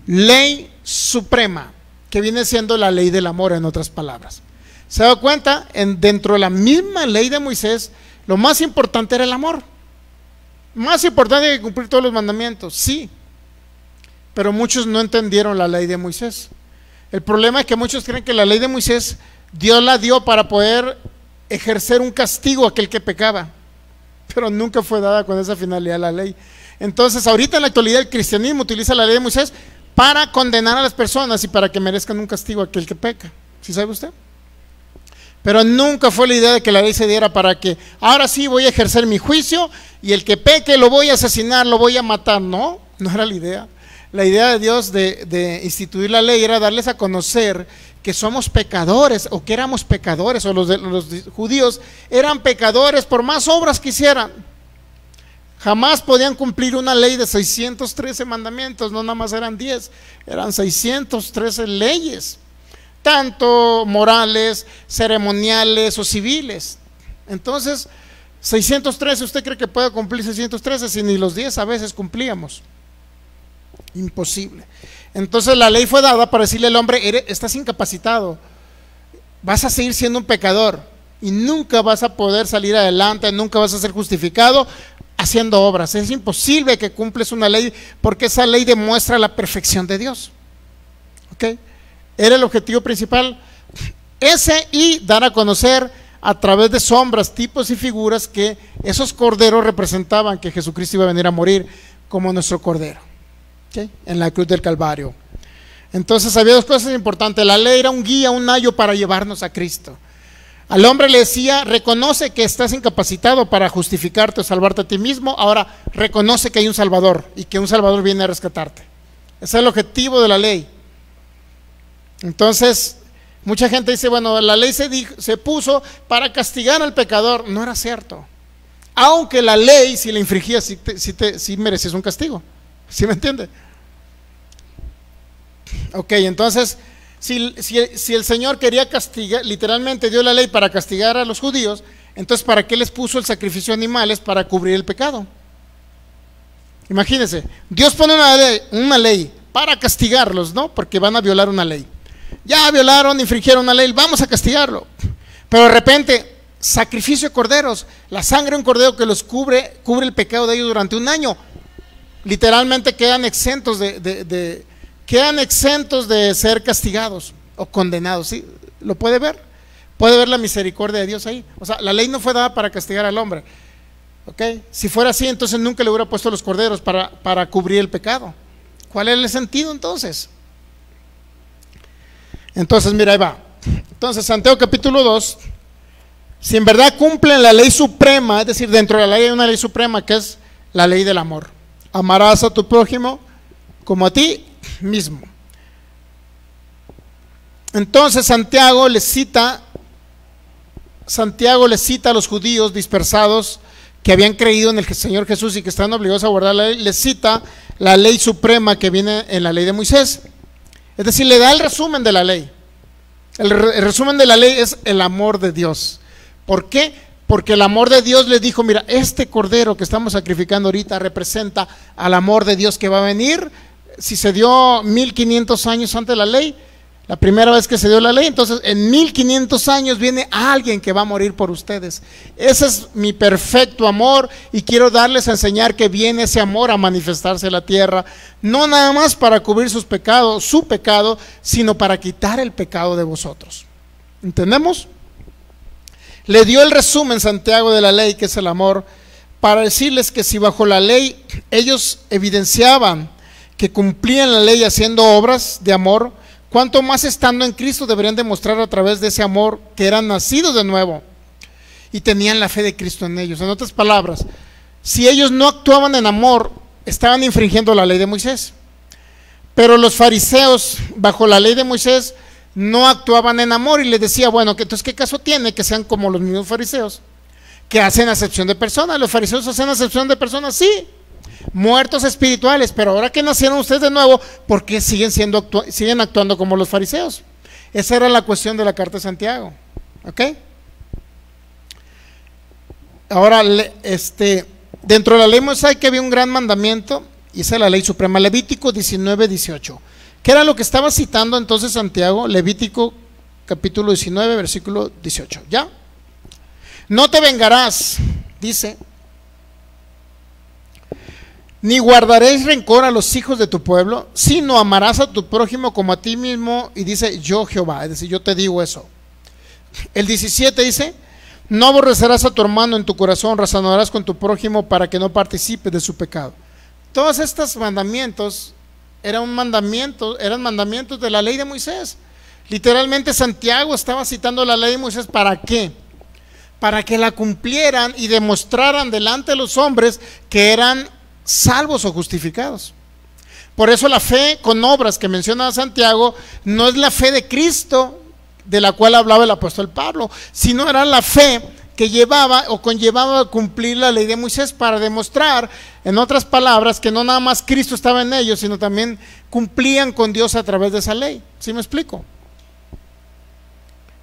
ley suprema, que viene siendo la ley del amor, en otras palabras. ¿Se da cuenta? Dentro de la misma ley de Moisés, lo más importante era el amor. Más importante que cumplir todos los mandamientos, sí. Pero muchos no entendieron la ley de Moisés. El problema es que muchos creen que la ley de Moisés Dios la dio para poder ejercer un castigo a aquel que pecaba, pero nunca fue dada con esa finalidad la ley. Entonces, ahorita en la actualidad el cristianismo utiliza la ley de Moisés para condenar a las personas y para que merezcan un castigo a aquel que peca. ¿Sí sabe usted? Pero nunca fue la idea de que la ley se diera para que ahora sí voy a ejercer mi juicio y el que peque lo voy a asesinar, lo voy a matar. No, no era la idea. La idea de Dios de instituir la ley era darles a conocer que somos pecadores, o que éramos pecadores, o los judíos eran pecadores por más obras que hicieran. Jamás podían cumplir una ley de 613 mandamientos, no nada más eran 10, eran 613 leyes, tanto morales, ceremoniales o civiles. Entonces, 613, ¿usted cree que puede cumplir 613 si ni los 10 a veces cumplíamos? Imposible. Entonces la ley fue dada para decirle al hombre: estás incapacitado, vas a seguir siendo un pecador y nunca vas a poder salir adelante, nunca vas a ser justificado haciendo obras. Es imposible que cumples una ley, porque esa ley demuestra la perfección de Dios. ¿Ok? Era el objetivo principal ese, y dar a conocer a través de sombras, tipos y figuras que esos corderos representaban que Jesucristo iba a venir a morir como nuestro cordero, ¿okay?, en la cruz del Calvario. Entonces había dos cosas importantes. La ley era un guía, un ayo para llevarnos a Cristo. Al hombre le decía: reconoce que estás incapacitado para justificarte o salvarte a ti mismo. Ahora reconoce que hay un Salvador y que un Salvador viene a rescatarte. Ese es el objetivo de la ley. Entonces mucha gente dice: bueno, la ley se puso para castigar al pecador. No era cierto. Aunque la ley, si la infringías, sí merecías un castigo. ¿Sí me entiende? Ok, entonces si el Señor quería castigar, literalmente dio la ley para castigar a los judíos, entonces ¿para qué les puso el sacrificio de animales? Para cubrir el pecado. Imagínense, Dios pone una ley para castigarlos, ¿no? Porque van a violar una ley. Ya violaron, infringieron una ley, vamos a castigarlo. Pero de repente, sacrificio de corderos, la sangre de un cordero que los cubre el pecado de ellos durante un año. Literalmente quedan exentos de ser castigados. o condenado, ¿sí? ¿Lo puede ver? Puede ver la misericordia de Dios ahí. O sea, la ley no fue dada para castigar al hombre, ¿ok? Si fuera así, entonces nunca le hubiera puesto los corderos para cubrir el pecado. ¿Cuál es el sentido entonces? Entonces, mira, ahí va. Entonces, Santiago capítulo 2, si en verdad cumplen la ley suprema, es decir, dentro de la ley hay una ley suprema que es la ley del amor. Amarás a tu prójimo como a ti mismo. Entonces Santiago le cita a los judíos dispersados que habían creído en el Señor Jesús y que están obligados a guardar la ley, les cita la ley suprema que viene en la ley de Moisés. Es decir, le da el resumen de la ley. El resumen de la ley es el amor de Dios. ¿Por qué? Porque el amor de Dios le dijo, mira, este cordero que estamos sacrificando ahorita representa al amor de Dios que va a venir. Si se dio 1500 años antes de la ley, la primera vez que se dio la ley, entonces en 1500 años viene alguien que va a morir por ustedes. Ese es mi perfecto amor y quiero darles a enseñar que viene ese amor a manifestarse en la tierra, no nada más para cubrir sus pecados, su pecado, sino para quitar el pecado de vosotros. ¿Entendemos? Le dio el resumen Santiago de la ley, que es el amor, para decirles que si bajo la ley ellos evidenciaban que cumplían la ley haciendo obras de amor, cuánto más estando en Cristo deberían demostrar a través de ese amor que eran nacidos de nuevo y tenían la fe de Cristo en ellos. En otras palabras, si ellos no actuaban en amor, estaban infringiendo la ley de Moisés. Pero los fariseos, bajo la ley de Moisés, no actuaban en amor y les decía, bueno, entonces ¿qué caso tiene que sean como los mismos fariseos que hacen acepción de personas? Los fariseos hacen acepción de personas, sí, muertos espirituales, pero ahora que nacieron ustedes de nuevo, ¿por qué siguen actuando como los fariseos? Esa era la cuestión de la carta de Santiago, ¿ok? Ahora, dentro de la ley mosaica había un gran mandamiento, y esa es la ley suprema, Levítico 19:18. ¿Qué era lo que estaba citando entonces Santiago? Levítico capítulo 19, versículo 18, ¿ya? No te vengarás, dice, ni guardaréis rencor a los hijos de tu pueblo, sino amarás a tu prójimo como a ti mismo, y dice, yo Jehová, es decir, yo te digo eso. El 17 dice, no aborrecerás a tu hermano en tu corazón, razonarás con tu prójimo para que no participes de su pecado. Todos estos mandamientos eran mandamientos de la ley de Moisés. Literalmente Santiago estaba citando la ley de Moisés, ¿para qué? Para que la cumplieran y demostraran delante de los hombres que eran salvos o justificados. Por eso la fe con obras que menciona Santiago no es la fe de Cristo de la cual hablaba el apóstol Pablo, sino era la fe que llevaba o conllevaba a cumplir la ley de Moisés para demostrar, en otras palabras, que no nada más Cristo estaba en ellos, sino también cumplían con Dios a través de esa ley. ¿Sí me explico?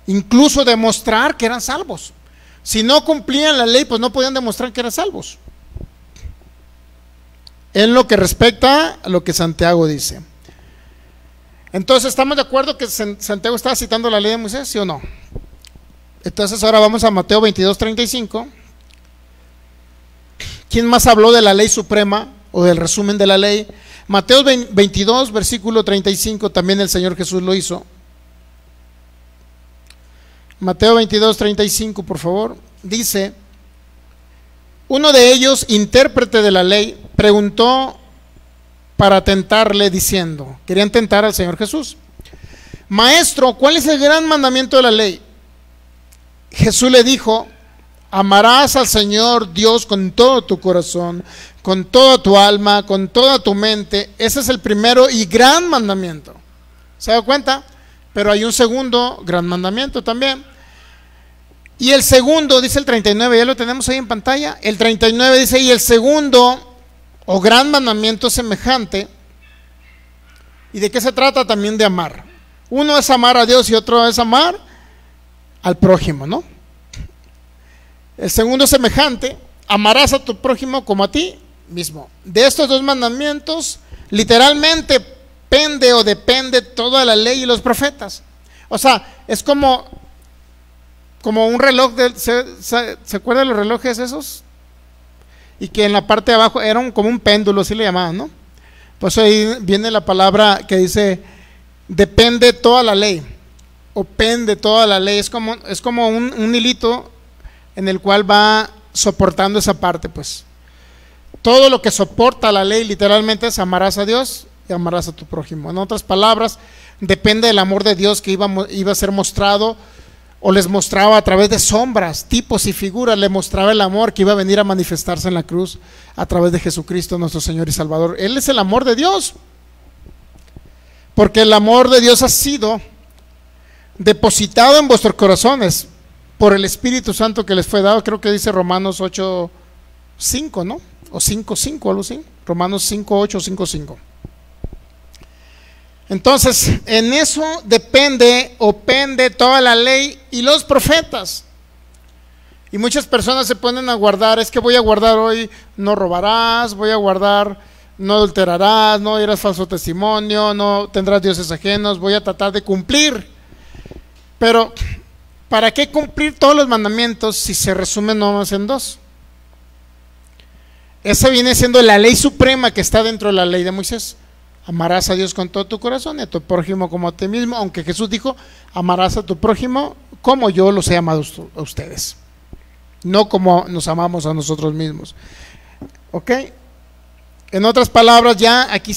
Incluso demostrar que eran salvos. Si no cumplían la ley, pues no podían demostrar que eran salvos. En lo que respecta a lo que Santiago dice. Entonces, ¿estamos de acuerdo que Santiago estaba citando la ley de Moisés, sí o no? Entonces ahora vamos a Mateo 22:35. ¿Quién más habló de la ley suprema o del resumen de la ley? Mateo 22, versículo 35, también el Señor Jesús lo hizo. Mateo 22:35, por favor. Dice, uno de ellos, intérprete de la ley, preguntó para tentarle diciendo, querían tentar al Señor Jesús, maestro, ¿cuál es el gran mandamiento de la ley? Jesús le dijo, amarás al Señor Dios con todo tu corazón, con toda tu alma, con toda tu mente. Ese es el primero y gran mandamiento. ¿Se da cuenta? Pero hay un segundo gran mandamiento también. Y el segundo, dice el 39, ya lo tenemos ahí en pantalla. El 39 dice, y el segundo o gran mandamiento semejante. ¿Y de qué se trata? También de amar. Uno es amar a Dios y otro es amar al prójimo, ¿no? El segundo semejante, amarás a tu prójimo como a ti mismo. De estos dos mandamientos, literalmente depende toda la ley y los profetas. O sea, es como un reloj, ¿se acuerdan los relojes esos? Y que en la parte de abajo era como un péndulo, así le llamaban, ¿no? Pues ahí viene la palabra que dice, depende toda la ley. o pende toda la ley, es como un hilito en el cual va soportando esa parte, pues. Todo lo que soporta la ley literalmente es amarás a Dios y amarás a tu prójimo. En otras palabras, depende del amor de Dios que iba a ser mostrado, o les mostraba a través de sombras, tipos y figuras, le mostraba el amor que iba a venir a manifestarse en la cruz a través de Jesucristo nuestro Señor y Salvador. Él es el amor de Dios, porque el amor de Dios ha sido depositado en vuestros corazones por el Espíritu Santo que les fue dado. Creo que dice Romanos 8:5, ¿no? O 5:5, algo así. Romanos 5:8, 5:5. Entonces, en eso depende o pende toda la ley y los profetas. Y muchas personas se ponen a guardar, es que voy a guardar hoy, no robarás, voy a guardar, no adulterarás, no dirás falso testimonio, no tendrás dioses ajenos, voy a tratar de cumplir. Pero, ¿para qué cumplir todos los mandamientos si se resumen nomás en dos? Esa viene siendo la ley suprema que está dentro de la ley de Moisés. Amarás a Dios con todo tu corazón y a tu prójimo como a ti mismo, aunque Jesús dijo, amarás a tu prójimo como yo los he amado a ustedes, no como nos amamos a nosotros mismos. ¿Ok? En otras palabras, ya aquí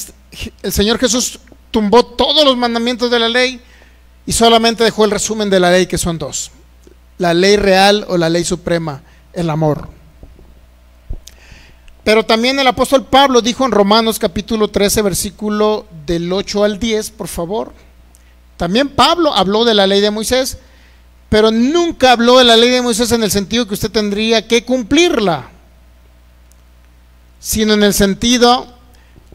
el Señor Jesús tumbó todos los mandamientos de la ley y solamente dejó el resumen de la ley, que son dos: la ley real o la ley suprema, el amor. Pero también el apóstol Pablo dijo en Romanos capítulo 13, versículo del 8 al 10, por favor. También Pablo habló de la ley de Moisés, pero nunca habló de la ley de Moisés en el sentido que usted tendría que cumplirla, sino en el sentido,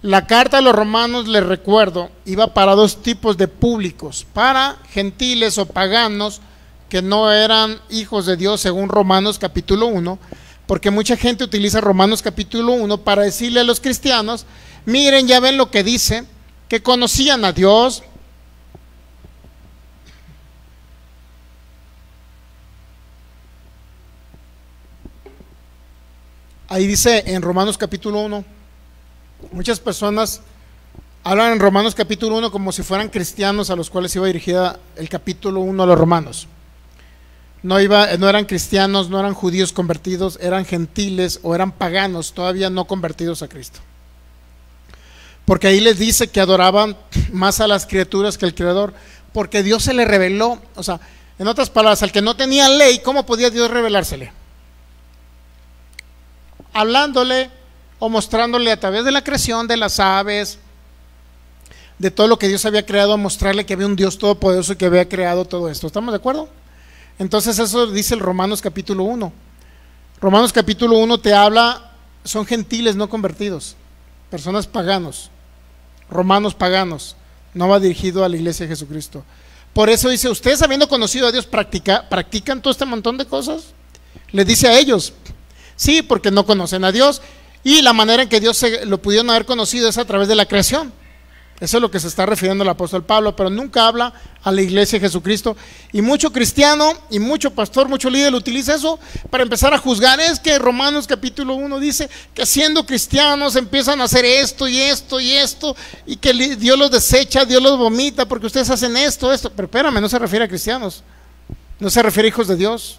la carta a los romanos, les recuerdo, iba para dos tipos de públicos: para gentiles o paganos que no eran hijos de Dios, según Romanos capítulo 1, porque mucha gente utiliza Romanos capítulo 1 para decirle a los cristianos, miren, ya ven lo que dice, que conocían a Dios, ahí dice en Romanos capítulo 1, muchas personas hablan en Romanos capítulo 1 como si fueran cristianos a los cuales iba dirigida el capítulo 1 a los romanos. No eran cristianos, no eran judíos convertidos, eran gentiles o eran paganos todavía no convertidos a Cristo. Porque ahí les dice que adoraban más a las criaturas que al Creador, porque Dios se le reveló. O sea, en otras palabras, al que no tenía ley, ¿cómo podía Dios revelársele? Hablándole o mostrándole a través de la creación, de las aves, de todo lo que Dios había creado, a mostrarle que había un Dios todopoderoso que había creado todo esto. ¿Estamos de acuerdo? Entonces eso dice el Romanos capítulo 1. Romanos capítulo 1 te habla, son gentiles no convertidos, personas paganos, romanos paganos, no va dirigido a la iglesia de Jesucristo. Por eso dice, ustedes habiendo conocido a Dios, ¿practican todo este montón de cosas? Les dice a ellos, sí, porque no conocen a Dios, y la manera en que Dios lo pudieron haber conocido es a través de la creación. Eso es lo que se está refiriendo el apóstol Pablo, pero nunca habla a la iglesia de Jesucristo. Y mucho cristiano y mucho pastor, mucho líder utiliza eso para empezar a juzgar. Es que Romanos capítulo 1 dice que siendo cristianos empiezan a hacer esto y esto y esto, y que Dios los desecha, Dios los vomita porque ustedes hacen esto. Pero espérame, no se refiere a cristianos, no se refiere a hijos de Dios,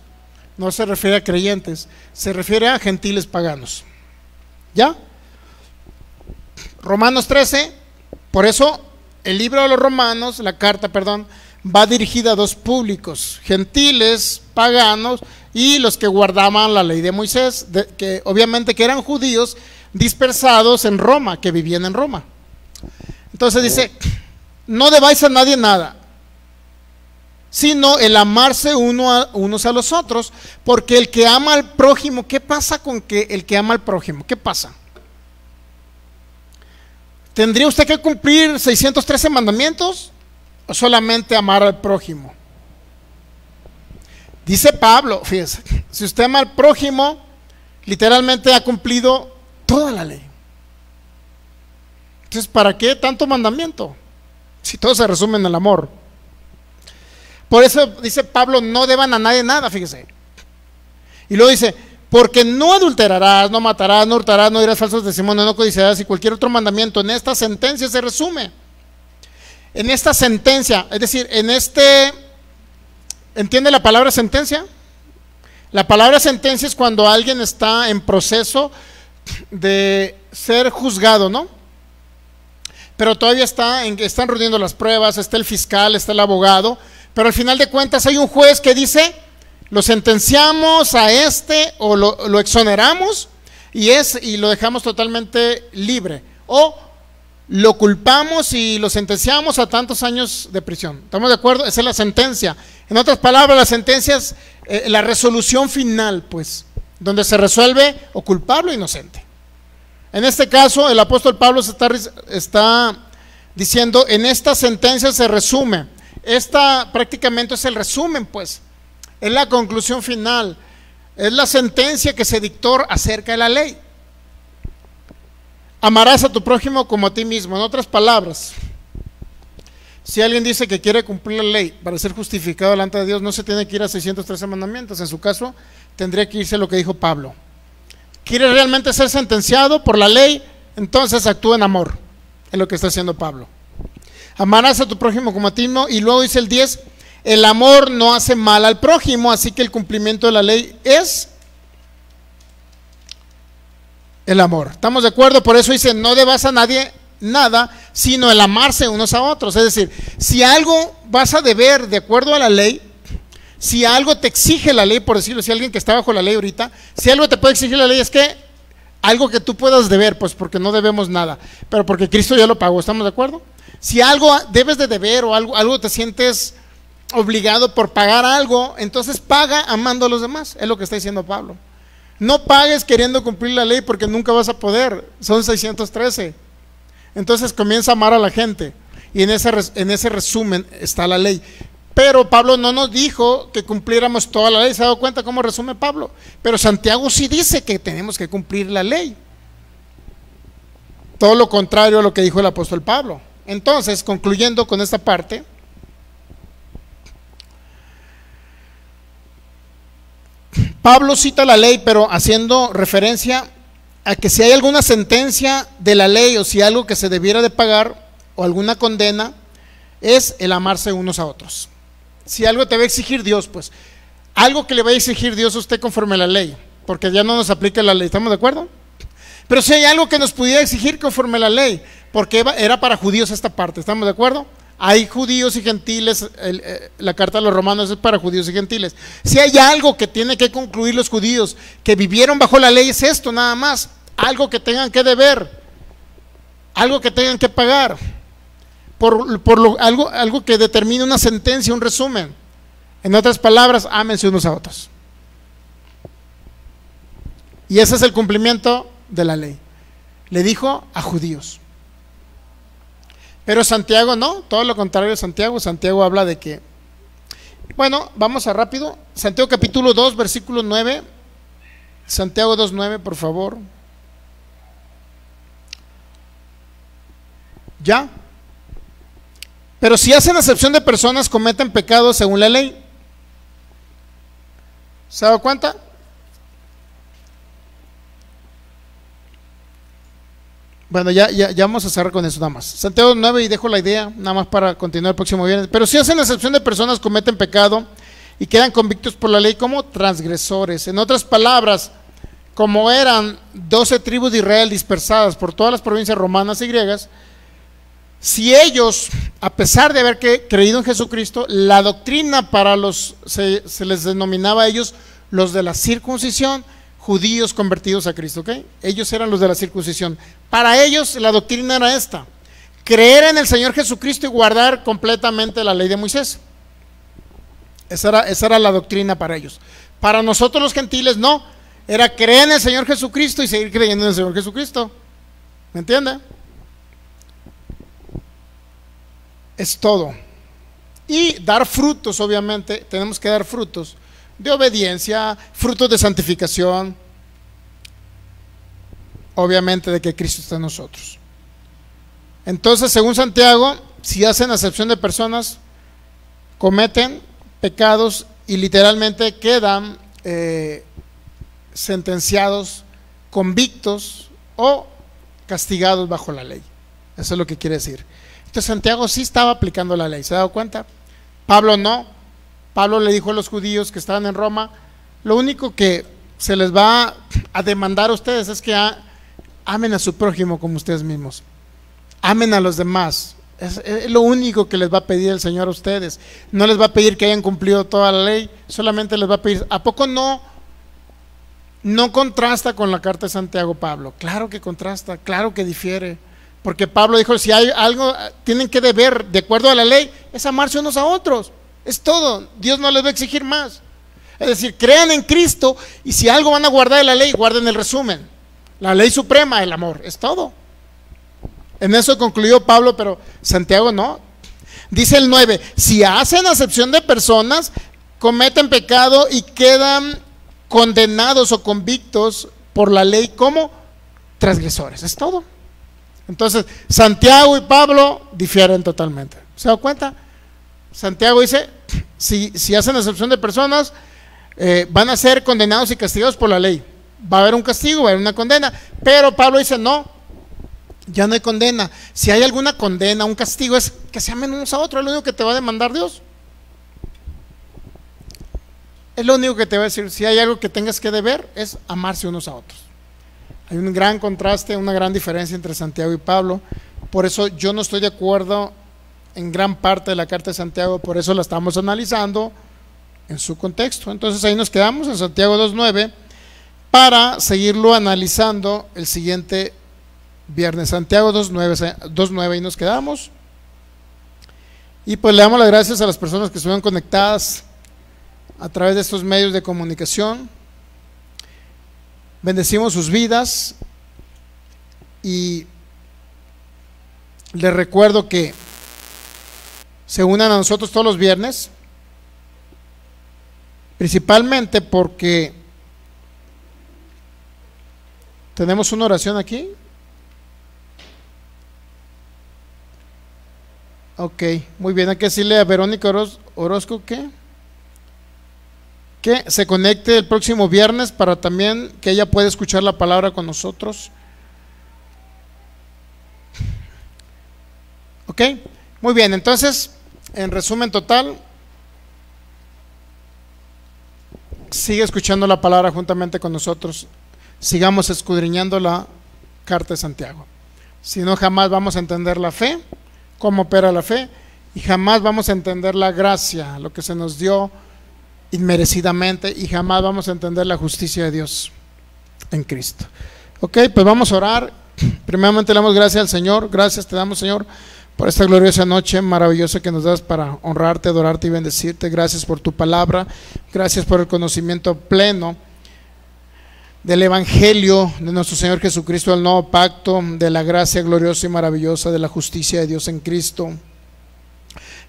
no se refiere a creyentes, se refiere a gentiles paganos. ¿Ya? Romanos 13. Por eso el libro de los Romanos, la carta, perdón, va dirigida a dos públicos: gentiles, paganos y los que guardaban la ley de Moisés, que obviamente que eran judíos dispersados en Roma, que vivían en Roma. Entonces dice, no debáis a nadie nada, sino el amarse unos a los otros, porque el que ama al prójimo, ¿qué pasa con que el que ama al prójimo? ¿Qué pasa? ¿Tendría usted que cumplir 613 mandamientos o solamente amar al prójimo? Dice Pablo, fíjese, si usted ama al prójimo, literalmente ha cumplido toda la ley. Entonces, ¿para qué tanto mandamiento? Si todo se resume en el amor. Por eso dice Pablo, no deban a nadie nada, fíjese. Y luego dice, porque no adulterarás, no matarás, no hurtarás, no dirás falsos testimonios, no codiciarás y cualquier otro mandamiento. En esta sentencia se resume. En esta sentencia, es decir, en este ¿Entiende la palabra sentencia? La palabra sentencia es cuando alguien está en proceso de ser juzgado, ¿no? Pero todavía están reuniendo las pruebas, está el fiscal, está el abogado, pero al final de cuentas hay un juez que dice, lo sentenciamos a este o lo exoneramos y lo dejamos totalmente libre, o lo culpamos y lo sentenciamos a tantos años de prisión. ¿Estamos de acuerdo? Esa es la sentencia. En otras palabras, la sentencia es la resolución final, pues, donde se resuelve o culpable o inocente. En este caso, el apóstol Pablo está diciendo, en esta sentencia se resume. Esta prácticamente es el resumen, pues. Es la conclusión final. Es la sentencia que se dictó acerca de la ley. Amarás a tu prójimo como a ti mismo. En otras palabras, si alguien dice que quiere cumplir la ley para ser justificado delante de Dios, no se tiene que ir a 613 mandamientos. En su caso, tendría que irse a lo que dijo Pablo. ¿Quiere realmente ser sentenciado por la ley? Entonces actúa en amor. Es lo que está haciendo Pablo. Amarás a tu prójimo como a ti mismo. Y luego dice el 10, el amor no hace mal al prójimo, así que el cumplimiento de la ley es el amor. ¿Estamos de acuerdo? Por eso dice, no debas a nadie nada, sino el amarse unos a otros. Es decir, si algo vas a deber de acuerdo a la ley, si algo te exige la ley, por decirlo, si alguien que está bajo la ley ahorita, si algo te puede exigir la ley es que algo que tú puedas deber, pues porque no debemos nada, pero porque Cristo ya lo pagó. ¿Estamos de acuerdo? Si algo debes de deber o algo te sientes obligado por pagar algo, entonces paga amando a los demás. Es lo que está diciendo Pablo. No pagues queriendo cumplir la ley porque nunca vas a poder. Son 613. Entonces comienza a amar a la gente. Y en ese resumen está la ley. Pero Pablo no nos dijo que cumpliéramos toda la ley. ¿Se ha dado cuenta cómo resume Pablo? Pero Santiago sí dice que tenemos que cumplir la ley. Todo lo contrario a lo que dijo el apóstol Pablo. Entonces, concluyendo con esta parte, Pablo cita la ley, pero haciendo referencia a que si hay alguna sentencia de la ley o si algo que se debiera de pagar o alguna condena, es el amarse unos a otros. Si algo te va a exigir Dios, pues algo que le va a exigir Dios a usted conforme a la ley, porque ya no nos aplica la ley. ¿Estamos de acuerdo? Pero si hay algo que nos pudiera exigir conforme a la ley, porque era para judíos esta parte. ¿Estamos de acuerdo? Hay judíos y gentiles, la carta a los romanos es para judíos y gentiles. Si hay algo que tiene que concluir los judíos que vivieron bajo la ley, es esto nada más. Algo que tengan que deber, algo que tengan que pagar, algo que determine una sentencia, un resumen. En otras palabras, ámense unos a otros. Y ese es el cumplimiento de la ley. Le dijo a judíos. Pero Santiago no, todo lo contrario de Santiago. Santiago habla de que, bueno, vamos a rápido. Santiago capítulo 2, versículo 9. Santiago 2:9, por favor. ¿Ya? Pero si hacen acepción de personas, cometen pecados según la ley. ¿Se ha dado cuenta? Bueno, ya vamos a cerrar con eso nada más. Santiago 9, y dejo la idea nada más para continuar el próximo viernes. Pero si hacen acepción de personas, cometen pecado y quedan convictos por la ley como transgresores. En otras palabras, como eran 12 tribus de Israel dispersadas por todas las provincias romanas y griegas, si ellos, a pesar de haber creído en Jesucristo, la doctrina para se les denominaba a ellos los de la circuncisión, judíos convertidos a Cristo, ¿ok? Ellos eran los de la circuncisión. Para ellos la doctrina era esta: creer en el Señor Jesucristo y guardar completamente la ley de Moisés. Esa era la doctrina para ellos. Para nosotros los gentiles no, era creer en el Señor Jesucristo y seguir creyendo en el Señor Jesucristo. ¿Me entiende? Es todo. Y dar frutos, obviamente, tenemos que dar frutos de obediencia, frutos de santificación, obviamente de que Cristo está en nosotros. Entonces, según Santiago, si hacen acepción de personas, cometen pecados y literalmente quedan sentenciados, convictos o castigados bajo la ley. Eso es lo que quiere decir. Entonces Santiago sí estaba aplicando la ley, ¿se ha dado cuenta? Pablo no. Pablo le dijo a los judíos que estaban en Roma, lo único que se les va a demandar a ustedes es que amen a su prójimo como ustedes mismos, amen a los demás. Es lo único que les va a pedir el Señor a ustedes. No les va a pedir que hayan cumplido toda la ley, solamente les va a pedir. ¿A poco no contrasta con la carta de Santiago Pablo? Claro que contrasta, claro que difiere, porque Pablo dijo, si hay algo tienen que deber de acuerdo a la ley, es amarse unos a otros, es todo. Dios no les va a exigir más. Es decir, crean en Cristo, y si algo van a guardar de la ley, guarden el resumen, la ley suprema, el amor, es todo. En eso concluyó Pablo, pero Santiago no. Dice el 9, si hacen acepción de personas, cometen pecado y quedan condenados o convictos por la ley como transgresores, es todo. Entonces Santiago y Pablo difieren totalmente. ¿Se da cuenta? Santiago dice, si hacen acepción de personas, van a ser condenados y castigados por la ley. Va a haber un castigo, va a haber una condena. Pero Pablo dice, no, ya no hay condena. Si hay alguna condena, un castigo, es que se amen unos a otros. Es lo único que te va a demandar Dios. Es lo único que te va a decir. Si hay algo que tengas que deber, es amarse unos a otros. Hay un gran contraste, una gran diferencia entre Santiago y Pablo. Por eso yo no estoy de acuerdo en gran parte de la carta de Santiago. Por eso la estamos analizando en su contexto. Entonces ahí nos quedamos en Santiago 2:9 para seguirlo analizando el siguiente viernes. Santiago 2:9 y nos quedamos. Y pues le damos las gracias a las personas que estuvieron conectadas a través de estos medios de comunicación. Bendecimos sus vidas y les recuerdo que se unan a nosotros todos los viernes, principalmente porque tenemos una oración aquí. Ok, muy bien. Hay que decirle a Verónica Orozco que se conecte el próximo viernes para también que ella pueda escuchar la palabra con nosotros. Ok, muy bien. Entonces, en resumen total, sigue escuchando la palabra juntamente con nosotros. Sigamos escudriñando la carta de Santiago. Si no, jamás vamos a entender la fe, cómo opera la fe, y jamás vamos a entender la gracia, lo que se nos dio inmerecidamente, y jamás vamos a entender la justicia de Dios en Cristo. Ok, pues vamos a orar. Primeramente le damos gracias al Señor. Gracias te damos, Señor, por esta gloriosa noche maravillosa que nos das para honrarte, adorarte y bendecirte. Gracias por tu palabra. Gracias por el conocimiento pleno del Evangelio de nuestro Señor Jesucristo, el nuevo pacto, de la gracia gloriosa y maravillosa de la justicia de Dios en Cristo.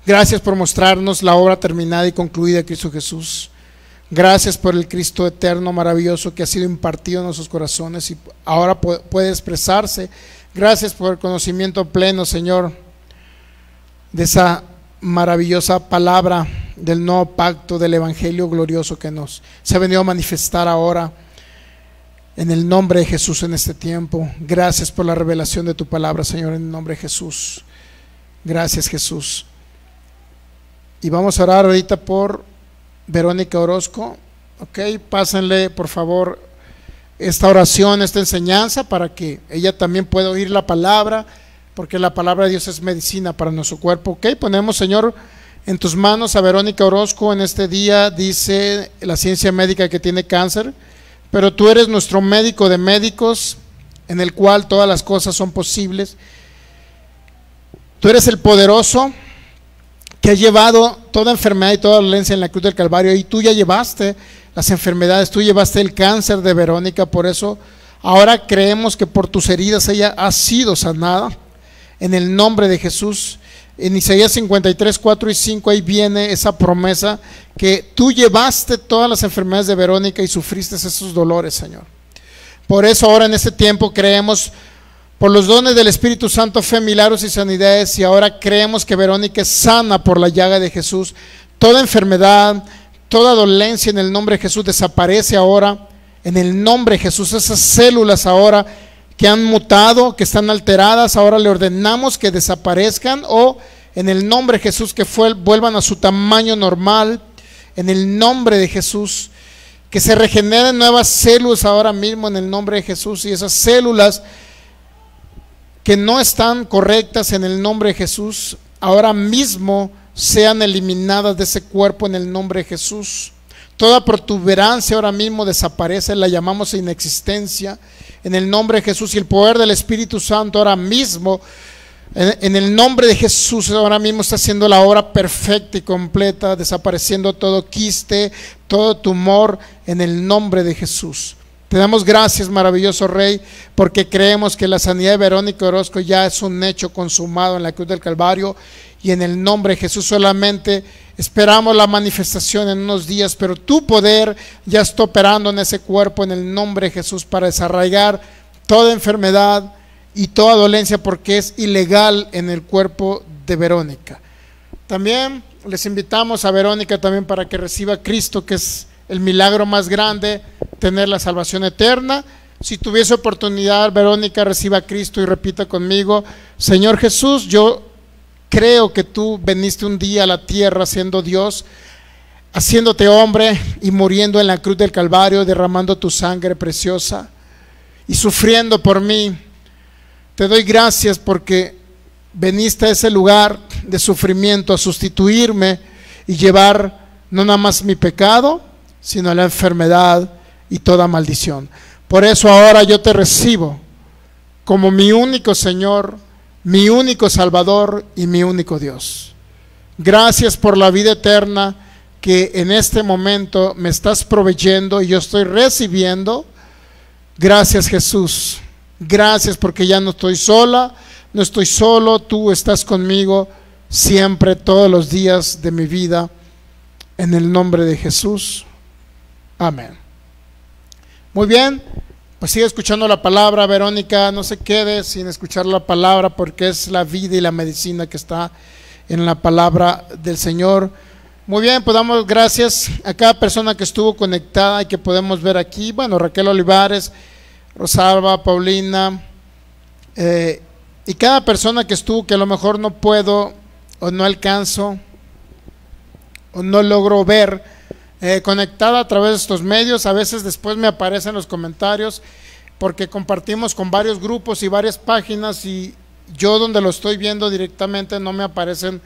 Gracias por mostrarnos la obra terminada y concluida de Cristo Jesús. Gracias por el Cristo eterno, maravilloso, que ha sido impartido en nuestros corazones y ahora puede expresarse. Gracias por el conocimiento pleno, Señor, de esa maravillosa palabra del nuevo pacto, del Evangelio glorioso que nos se ha venido a manifestar ahora en el nombre de Jesús en este tiempo. Gracias por la revelación de tu palabra, Señor, en el nombre de Jesús. Gracias, Jesús. Y vamos a orar ahorita por Verónica Orozco. Ok, pásenle por favor esta oración, esta enseñanza, para que ella también pueda oír la palabra, porque la palabra de Dios es medicina para nuestro cuerpo. Ok, ponemos, Señor, en tus manos a Verónica Orozco en este día. Dice la ciencia médica que tiene cáncer, pero tú eres nuestro médico de médicos, en el cual todas las cosas son posibles. Tú eres el poderoso que ha llevado toda enfermedad y toda dolencia en la cruz del Calvario, y tú ya llevaste las enfermedades, tú llevaste el cáncer de Verónica. Por eso ahora creemos que por tus heridas ella ha sido sanada en el nombre de Jesús. En Isaías 53, 4 y 5 ahí viene esa promesa, que tú llevaste todas las enfermedades de Verónica y sufriste esos dolores, Señor. Por eso ahora en este tiempo creemos por los dones del Espíritu Santo, fe, milagros y sanidades, y ahora creemos que Verónica es sana por la llaga de Jesús. Toda enfermedad, toda dolencia en el nombre de Jesús desaparece ahora en el nombre de Jesús. Esas células ahora que han mutado, que están alteradas, ahora le ordenamos que desaparezcan, o en el nombre de Jesús que vuelvan a su tamaño normal. en el nombre de Jesús. Que se regeneren nuevas células ahora mismo en el nombre de Jesús, y esas células que no están correctas en el nombre de Jesús ahora mismo sean eliminadas de ese cuerpo en el nombre de Jesús. Toda protuberancia ahora mismo desaparece, la llamamos inexistencia en el nombre de Jesús, y el poder del Espíritu Santo ahora mismo en el nombre de Jesús ahora mismo está haciendo la obra perfecta y completa, desapareciendo todo quiste, todo tumor en el nombre de Jesús. Te damos gracias, maravilloso Rey, porque creemos que la sanidad de Verónica Orozco ya es un hecho consumado en la cruz del Calvario, y en el nombre de Jesús solamente esperamos la manifestación en unos días, pero tu poder ya está operando en ese cuerpo en el nombre de Jesús para desarraigar toda enfermedad y toda dolencia, porque es ilegal en el cuerpo de Verónica. También les invitamos a Verónica también para que reciba a Cristo, que es el milagro más grande, tener la salvación eterna. Si tuviese oportunidad, Verónica, reciba a Cristo y repita conmigo: Señor Jesús, yo creo que tú viniste un día a la tierra siendo Dios, haciéndote hombre y muriendo en la cruz del Calvario, derramando tu sangre preciosa y sufriendo por mí. Te doy gracias porque veniste a ese lugar de sufrimiento a sustituirme y llevar no nada más mi pecado, sino la enfermedad y toda maldición. Por eso ahora yo te recibo como mi único Señor, mi único Salvador y mi único Dios. Gracias por la vida eterna que en este momento me estás proveyendo y yo estoy recibiendo. Gracias, Jesús. Gracias porque ya no estoy sola, no estoy solo, tú estás conmigo siempre, todos los días de mi vida, en el nombre de Jesús. Amén. Muy bien, pues sigue escuchando la palabra, Verónica, no se quede sin escuchar la palabra, porque es la vida y la medicina que está en la palabra del Señor. Muy bien, pues damos gracias a cada persona que estuvo conectada y que podemos ver aquí. Bueno, Raquel Olivares, Rosalba, Paulina, y cada persona que estuvo, que a lo mejor no puedo o no alcanzo o no logro ver, conectada a través de estos medios. A veces después me aparecen los comentarios porque compartimos con varios grupos y varias páginas, y yo donde lo estoy viendo directamente no me aparecen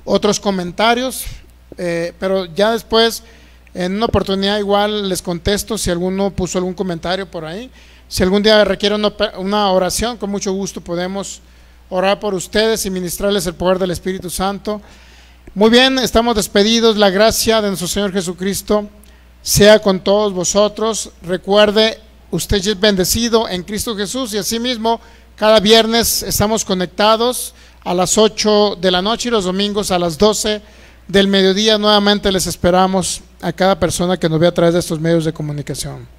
otros comentarios, pero ya después en una oportunidad igual les contesto si alguno puso algún comentario por ahí. Si algún día requiere una oración, con mucho gusto podemos orar por ustedes y ministrarles el poder del Espíritu Santo. Muy bien, estamos despedidos. La gracia de nuestro Señor Jesucristo sea con todos vosotros. Recuerde, usted es bendecido en Cristo Jesús, y asimismo cada viernes estamos conectados a las 8 de la noche y los domingos a las 12 del mediodía. Nuevamente les esperamos a cada persona que nos ve a través de estos medios de comunicación.